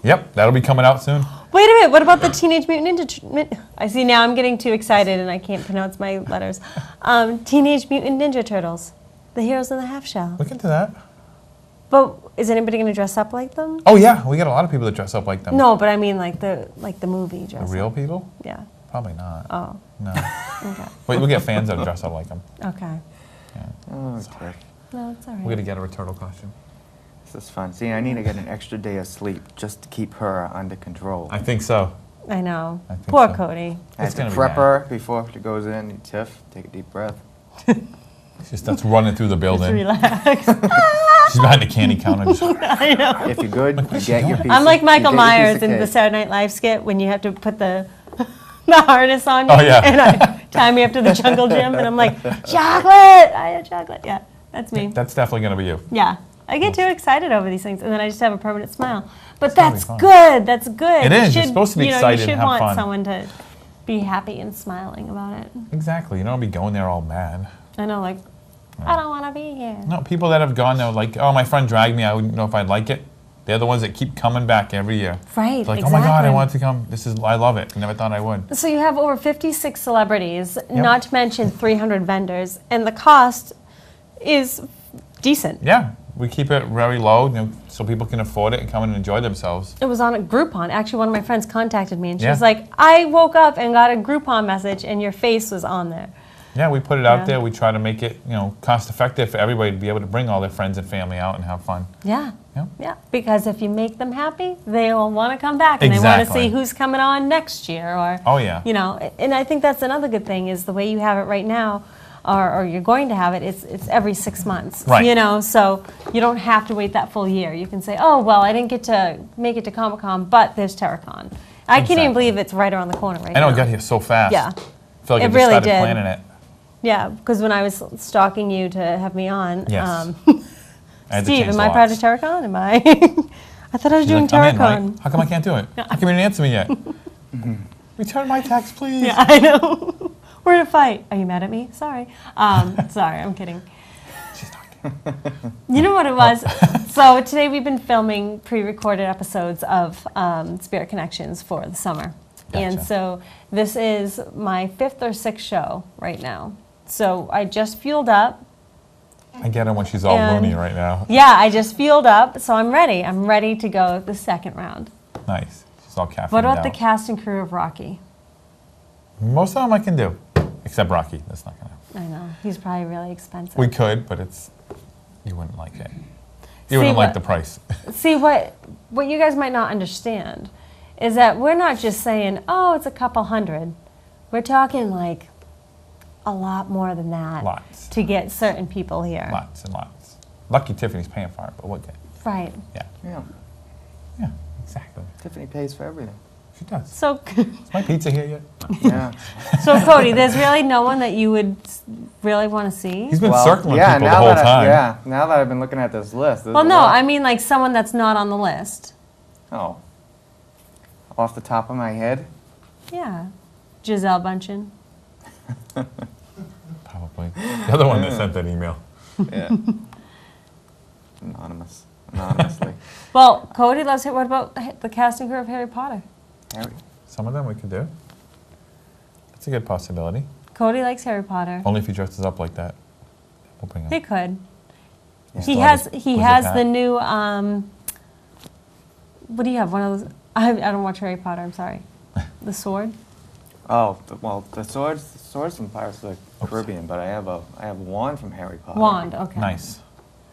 Yep, that'll be coming out soon. Wait a minute. What about the Teenage Mutant Ninja? I see now. I'm getting too excited and I can't pronounce my letters. Teenage Mutant Ninja Turtles, the heroes in the half shell. Look into that. But is anybody going to dress up like them? Oh yeah, we got a lot of people that dress up like them. No, but I mean like the movie The dress. real people? Yeah. Probably not. Oh. No. Okay. But we get fans that dress up like them. Okay. Oh, Tiff. No, it's all We right. got to get her a turtle costume. This is fun. See, I need to get an extra day of sleep just to keep her under control. I think so. I know. I think Poor so. Cody. I had It's to gonna be prep bad. her before she goes in. Tiff, take a deep breath. She starts running through the Just building. relax. She's behind the candy counter. Just, I know. If you're good, you where's she get your going? piece. I'm like you Michael get your piece Myers of in the cake. Saturday Night Live skit when you have to put the harness on you Oh, yeah. and I tie me up to the jungle gym and I'm like, chocolate! I had chocolate. Yeah, that's me. that's definitely going to be you. Yeah. I get too excited over these things and then I just have a permanent smile. But gonna be that's fun. good. That's good. It You is. You're should- supposed to be you excited You and should have want fun. someone to be happy and smiling about it. Exactly. You don't be going there all mad. I know, like, I don't want to be here. No, people that have gone there like, oh, my friend dragged me. I wouldn't know if I'd like it. They're the ones that keep coming back every year. Right, Like, exactly. oh my God, I want to come. I love it. I never thought I would. So you have over 56 celebrities, not to mention 300 vendors, and the cost is decent. Yeah, we keep it very low, so people can afford it and come and enjoy themselves. It was on a Groupon. Actually, one of my friends contacted me, and she Yeah. was like, I woke up and got a Groupon message, and your face was on there. Yeah, we put it out Yeah. there. We try to make it, cost effective for everybody to be able to bring all their friends and family out and have fun. Yeah. Yeah. Yeah, because if you make them happy, they will want to come back, and they want to Exactly. see who's coming on next year, or Oh, yeah. And I think that's another good thing is the way you have it right now, or you're going to have it. It's every 6 months, Right. So you don't have to wait that full year. You can say, oh well, I didn't get to make it to Comic-Con, but there's Terracon. I can't even Exactly. believe it's right around the corner right I know now. it got here so fast. Yeah. I feel like It I just really started did. planning it. Yeah, because when I was stalking you to have me on, Yes. I had to Steve, change am the I part locks. of Terracon? Am I? I thought I was She's doing like, I'm in, right? Terracon. How come I can't do it? How come you didn't answer me yet? Return my text, please. Yeah, I know. We're in a fight. Are you mad at me? Sorry. Sorry, I'm kidding. She's not. You know what it was? So today we've been filming pre-recorded episodes of Spirit Connections for the summer. And Gotcha. so this is my 5th or 6th show right now. So I just fueled up. I get her when she's all And- loony right now. Yeah, I just fueled up, so I'm ready. I'm ready to go the second round. Nice. She's all caffeinated What about the out. cast and crew of Rocky? Most of them I can do, except Rocky. That's not gonna. I know, he's probably really expensive. We could, but you wouldn't like it. See You wouldn't like what- the price. See, what you guys might not understand is that we're not just saying, oh, it's a couple hundred. We're talking like a lot more than that. Lots. To get certain people here. Lots and lots. Lucky Tiffany's paying for it, but we'll get. Right. Yeah. Yeah. Yeah. Exactly. Tiffany pays for everything. She does. So, Is my pizza here yet? Yeah. so Cody, there's really no one that you would really want to see? He's been circling yeah, people the now whole that time. now that I've been looking at this list. there's Well, a no, lot. I mean like someone that's not on the list. Oh. Off the top of my head, Yeah. Giselle Bundchen. Probably. The other one that sent that email. Yeah. Anonymously. Well, Cody loves it. What about the cast and crew of Harry Potter? Harry. Some of them we could do. That's a good possibility. Cody likes Harry Potter. Only if he dresses up like that. We'll bring him. He could. Yeah. He Still has have his he wizard has hat. the new what do you have? One of those I don't watch Harry Potter, I'm sorry. The sword? Oh, the swords from Pirates of the Caribbean, but I have a wand from Harry Potter. Wand, okay. Nice.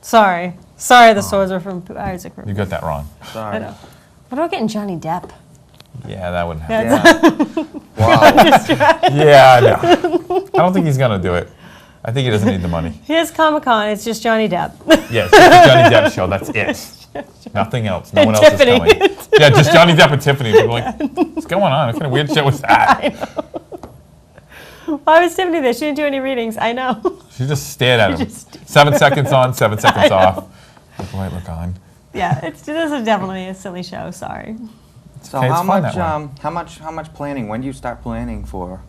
Sorry, the swords are from Pirates of the You Caribbean. got that wrong. Sorry. I know. What about getting Johnny Depp? Yeah, that wouldn't happen. Yeah. Wow. Yeah, I know. I don't think he's going to do it. I think he doesn't need the money. Here's Comic-Con, it's just Johnny Depp. Yeah, it's just the Johnny Depp show. That's it. Nothing else. No And one else Tiffany. is coming. Yeah, just Johnny Depp and Tiffany. People are like, what's going on? What kind of weird shit was that? Why was Tiffany there? She didn't do any readings, I know. She just stared at him. just- 7 seconds on, 7 seconds off. Look away, look on. Yeah, this is definitely a silly show, sorry. So Okay, it's how fun much that way. how much planning? When do you start planning for?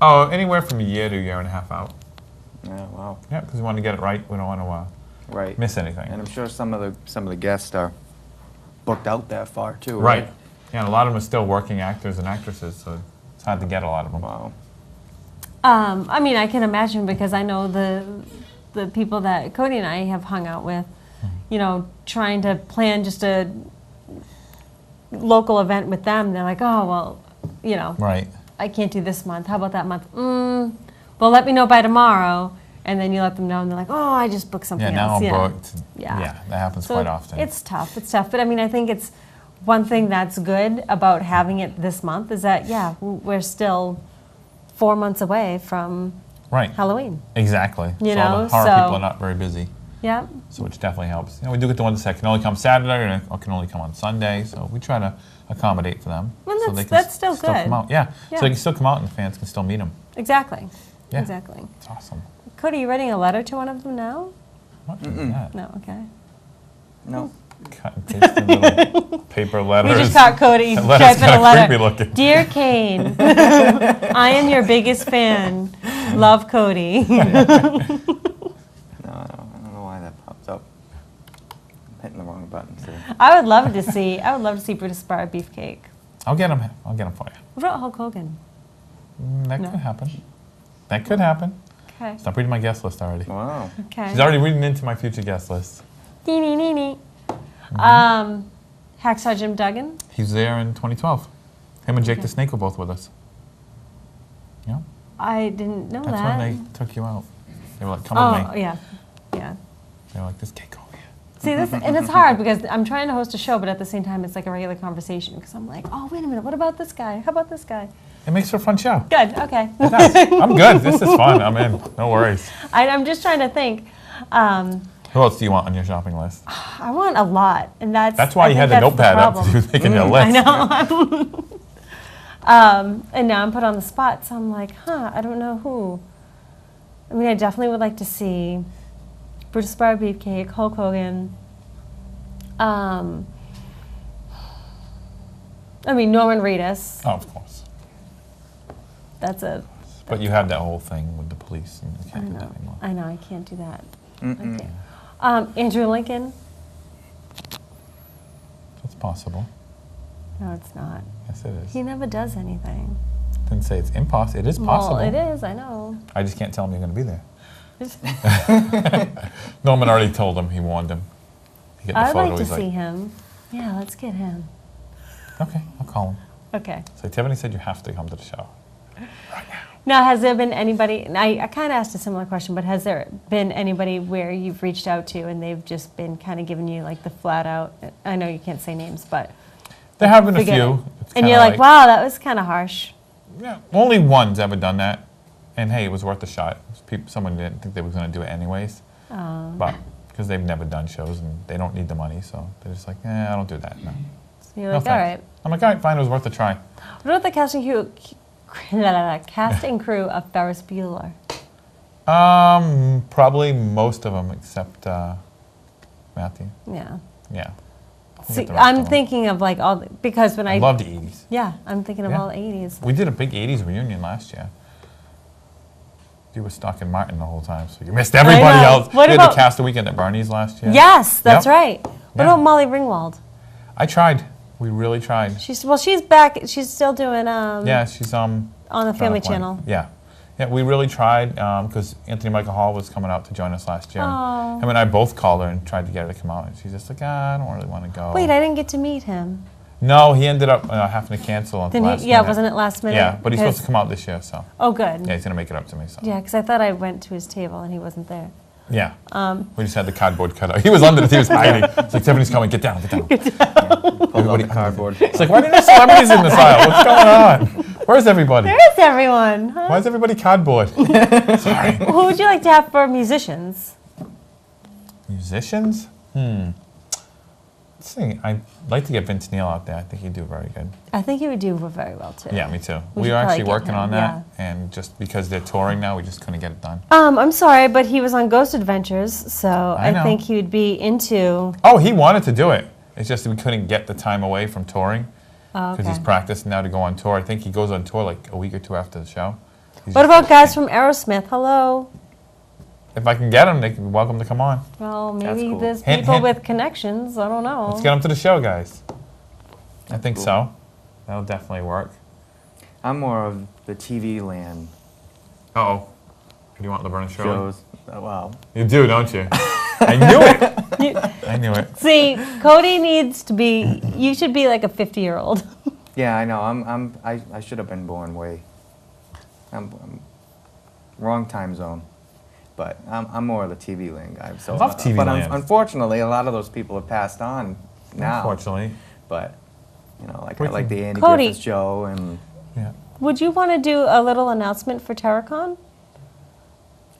Oh, anywhere from a year to a year and a half out. Yeah, wow. Yeah, because we want to get it right. We don't want to Right. miss anything. And I'm sure some of the guests are booked out that far too. Right. Yeah, and a lot of them are still working actors and actresses, so it's hard to get a lot of them. Wow. I mean, I can imagine because I know the people that Cody and I have hung out with, you know, trying to plan just a local event with them. They're like, oh, well, you know, Right. I can't do this month. How about that month? Well, let me know by tomorrow. And then you let them know, and they're like, oh, I just booked something Yeah, now else. I'm booked. Yeah. Yeah, that happens So quite often. It's tough. But I mean, I think it's one thing that's good about having it this month is that, yeah, we're still 4 months away from right. Halloween. Exactly. You so all know, the horror so- people are not very busy, Yeah. so which definitely helps. You know, we do get the ones that can only come Saturday or can only come on Sunday, so we try to accommodate for them. Well, so that's- they can that's still good. come out. Yeah. Yeah. So they can still come out and the fans can still meet them. Exactly. Yeah. Exactly. It's awesome. Cody, you writing a letter to one of them now? What is that? No, okay. No. Cut and pasting little paper letters. We just caught Cody That letter's typing a kinda letter. creepy looking. Dear Kane, I am your biggest fan. Love, Cody. No, I don't know why that pops up. I'm hitting the wrong buttons here. I would love to see Brutus Bar Beefcake. I'll get them for you. What about Hulk Hogan? That No. could happen. That could happen. Okay. Stop reading my guest list already. Wow. Okay. She's already reading into my future guest list. Nee. Hacksaw Jim Duggan. He's there in 2012. Him and Jake the Snake were both with us. Yeah. I didn't know That's that. when they took you out. They were like, come Oh, with me. yeah. They were like, this can't go here. See, this, and it's hard because I'm trying to host a show, but at the same time, it's like a regular conversation because I'm like, oh, wait a minute, what about this guy? How about this guy? It makes for a fun show. Good, okay. It does. I'm good. This is fun. I'm in. No worries. I'm just trying to think. Who else do you want on your shopping list? I want a lot, and That's why you had the notepad up to do making your list. I know. And now I'm put on the spot, so I'm like, I don't know who. I mean, I definitely would like to see Brutus Bar Beefcake, Hulk Hogan. I mean, Norman Reedus. Oh, of course. That's a. But you had that whole thing with the police, and you I can't do that know. anymore. I know. I can't do that. I Mm-mm. can't. Andrew Lincoln. It's possible. No, it's not. Yes, it is. He never does anything. Didn't say it's impossible. It is possible. Well, it is. I know. I just can't tell him you're going to be there. Norman already told him. He warned him. He get the I'd photo, like to he's see him. Yeah, let's get him. Okay, I'll call him. Okay. So Tiffany said you have to come to the show. Now, has there been anybody, and I kind of asked a similar question, but has there been anybody where you've reached out to and they've just been kind of giving you like the flat out, I know you can't say names, but. There have been a forget few. it. It's And kinda you're like, wow, that was kind of harsh. Yeah, only one's ever done that. And hey, it was worth a shot. It was someone didn't think they was going to do it anyways. But because they've never done shows and they don't need the money, so they're just like, I don't do that. No. So you're No like, all right. thanks. I'm like, all right, fine, it was worth a try. What about the casting crew of Ferris Bueller? Probably most of them except Matthew. Yeah. Yeah. See, the rest I'm of 'em. thinking of like because when I love the 80s. Yeah, I'm thinking of Yeah. all the 80s. We did a big 80s reunion last year. You were stuck in Martin the whole time, so you missed everybody know. else. What we had about- the cast a weekend at Bernie's last year. Yes, that's Yep. right. What Yeah. about Molly Ringwald? I tried. We really tried. She's back. She's still doing Yeah, she's on the Family Point. Channel. Yeah. Yeah, we really tried because Anthony Michael Hall was coming out to join us last year. Oh. Him and I both called her and tried to get her to come out, and she's just like, I don't really want to go. Wait, I didn't get to meet him. No, he ended up having to cancel at the Didn't last he? Yeah, minute. wasn't it last minute? Yeah, but he's supposed to Because- come out this year, so Oh, good. yeah, he's gonna make it up to me. So Yeah, because I thought I went to his table and he wasn't there. yeah, we just had the cardboard cut out. He was under it. He was hiding. It's like Tiffany's coming. Get down. Get down. Hold on the cardboard. It's like, why didn't there celebrities in this aisle? What's going on? Where's everybody? Where's everyone? Huh? Why is everybody cardboard? Sorry. Who would you like to have for musicians? Musicians? Let's see. I'd like to get Vince Neil out there. I think he'd do very good. I think he would do very well too. Yeah, me too. We We should are probably actually get working him, on that, and just because they're touring now, we just couldn't get it done. I'm sorry, but he was on Ghost Adventures, so I know. think he would be into. Oh, he wanted to do it. It's just that we couldn't get the time away from touring Oh, because okay. he's practicing now to go on tour. I think he goes on tour like a week or two after the show. He's What just- about guys from Aerosmith? Hello. If I can get them, they can be welcome to come on. Well, That's maybe cool. there's Hint, people hint. with connections. I don't know. Let's get them to the show, guys. I think cool. so. That'll definitely work. I'm more of the TV land Uh-oh. Do you want Laverne and Shirley? shows. Wow. You do, don't you? I knew it. You- I knew it. See, Cody needs to be. You should be like a 50-year-old. Yeah, I know. I should have been born way. I'm wrong time zone. But I'm more of the TV land guy. So, I love TV but land. Unfortunately, a lot of those people have passed on now. Unfortunately. But like We I like can- the Andy Cody. Griffith show and Yeah. Would you want to do a little announcement for TerraCon?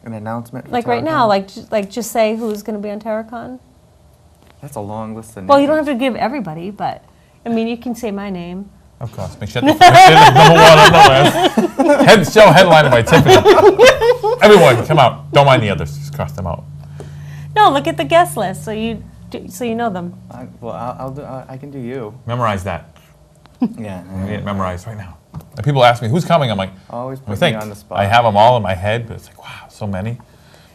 an announcement. for Like right Target. now, like just say who's going to be on TerraCon? That's a long list of names. Well, you don't have to give everybody, but I mean, you can say my name. Of course. Make sure that's number one on the list. Show headlined by Tiffany. Everyone, come out. Don't mind the others. Just cross them out. No, look at the guest list so you know them. I'll do. I can do you. Memorize that. Yeah. I need it memorized right now. And people ask me, who's coming? I'm like, Always I put me think. on the spot. I have them all in my head, but it's like, wow, so many.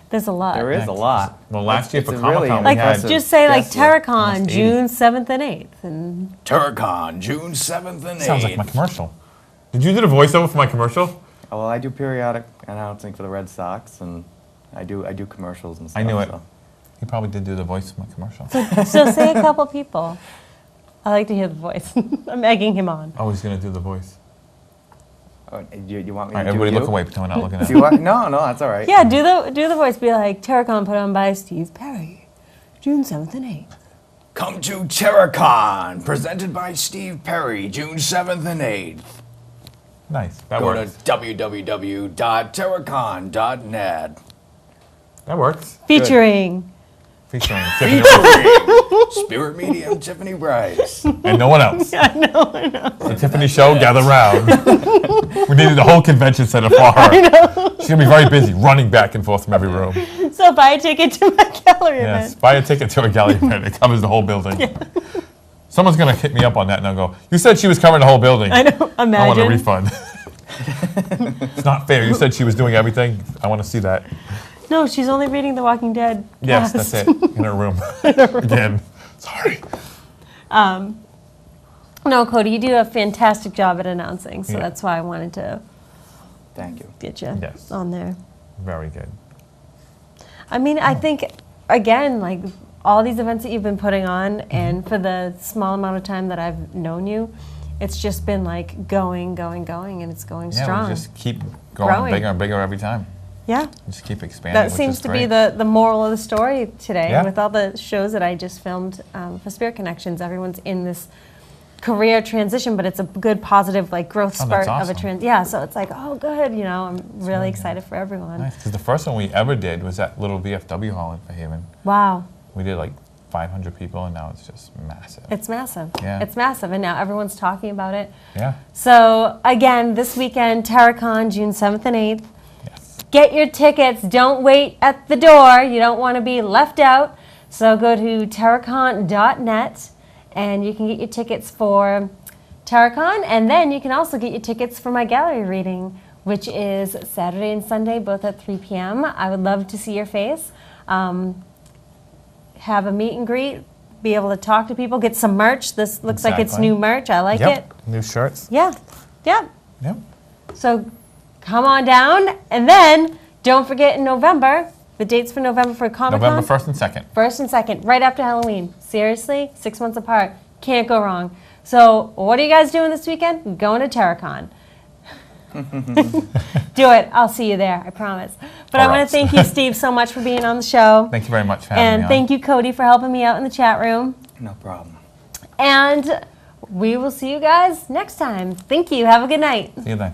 There's a lot. There is a Thanks. lot. Well, last year It's for a Comic-Con, really we Like had... impressive just say like guest list. TerraCon, Almost 80. June 7th and 8th, and Terracon, June 7th and 8th. Sounds like my commercial. Did you do the voiceover for my commercial? Oh, well, I do periodic announcing for the Red Sox, and I do commercials and stuff. I knew it. So. He probably did do the voice of my commercial. so say a couple people. I like to hear the voice. I'm egging him on. Oh, he's going to do the voice. Oh, you want me All right, to do everybody you? look away. Pretend we're not looking at Do you him. want, no, that's all right. Yeah, do the voice. Be like TerraCon put on by Steve Perry, June 7th and 8th. Come to Terracon, presented by Steve Perry, June 7th and 8th. Nice. That Go works. to www.terracon.net. That works. Featuring. Featuring Tiffany Featuring Spirit Medium Tiffany Bryce. and no one else. I know. The Tiffany show, gather round. We needed the whole convention center for her. She's going to be very busy running back and forth from every room. So buy a ticket to my gallery Yes. event. Buy a ticket to a gallery event. It covers the whole building. Someone's going to hit me up on that and I'll go, you said she was covering the whole building. I know. I want a Imagine. refund. It's not fair. You said she was doing everything. I want to see that. No, she's only reading The Walking Dead. Yes, cast. that's it. In her room. Again. Sorry. No, Cody, you do a fantastic job at announcing, so Yeah. that's why I wanted to Thank you. get you Yes. on there. Very good. I mean, I think, again, like all these events that you've been putting on, and for the small amount of time that I've known you, it's just been like going, and it's going Yeah, strong. we just keep going Growing. bigger and bigger every time. Yeah, Just keep expanding. that which seems is to be great. the moral of the story today. Yeah. With all the shows that I just filmed for Spirit Connections, everyone's in this career transition, but it's a good positive like growth Oh, spurt that's of a awesome. trans. Yeah, so it's like, oh, good. You know, I'm really excited for everyone. Nice. Because the first one we ever did was that little VFW hall in Fairhaven. Wow. We did like 500 people, and now it's just massive. It's massive. Yeah. It's massive, and now everyone's talking about it. Yeah. So again, this weekend, TerraCon, June 7th and 8th. Yes. Get your tickets. Don't wait at the door. You don't want to be left out. So go to terracon.net and you can get your tickets for TerraCon, and then you can also get your tickets for my gallery reading, which is Saturday and Sunday, both at 3 p.m. I would love to see your face. Have a meet and greet, be able to talk to people, get some merch. This looks like it's Exactly. new merch. I like it. New shirts. Yeah, yeah. Yep. So come on down, and then don't forget in November, the dates for November for Comic-Con. November 1st and 2nd. 1st and 2nd, right after Halloween. Seriously, 6 months apart. Can't go wrong. So what are you guys doing this weekend? Going to TerraCon. Do it. I'll see you there, I promise. But I Or want to else. thank you, Steve, so much for being on the show. Thank you very much for having me And on. thank you, Cody, for helping me out in the chat room. No problem. And we will see you guys next time. Thank you. Have a good night. See you then.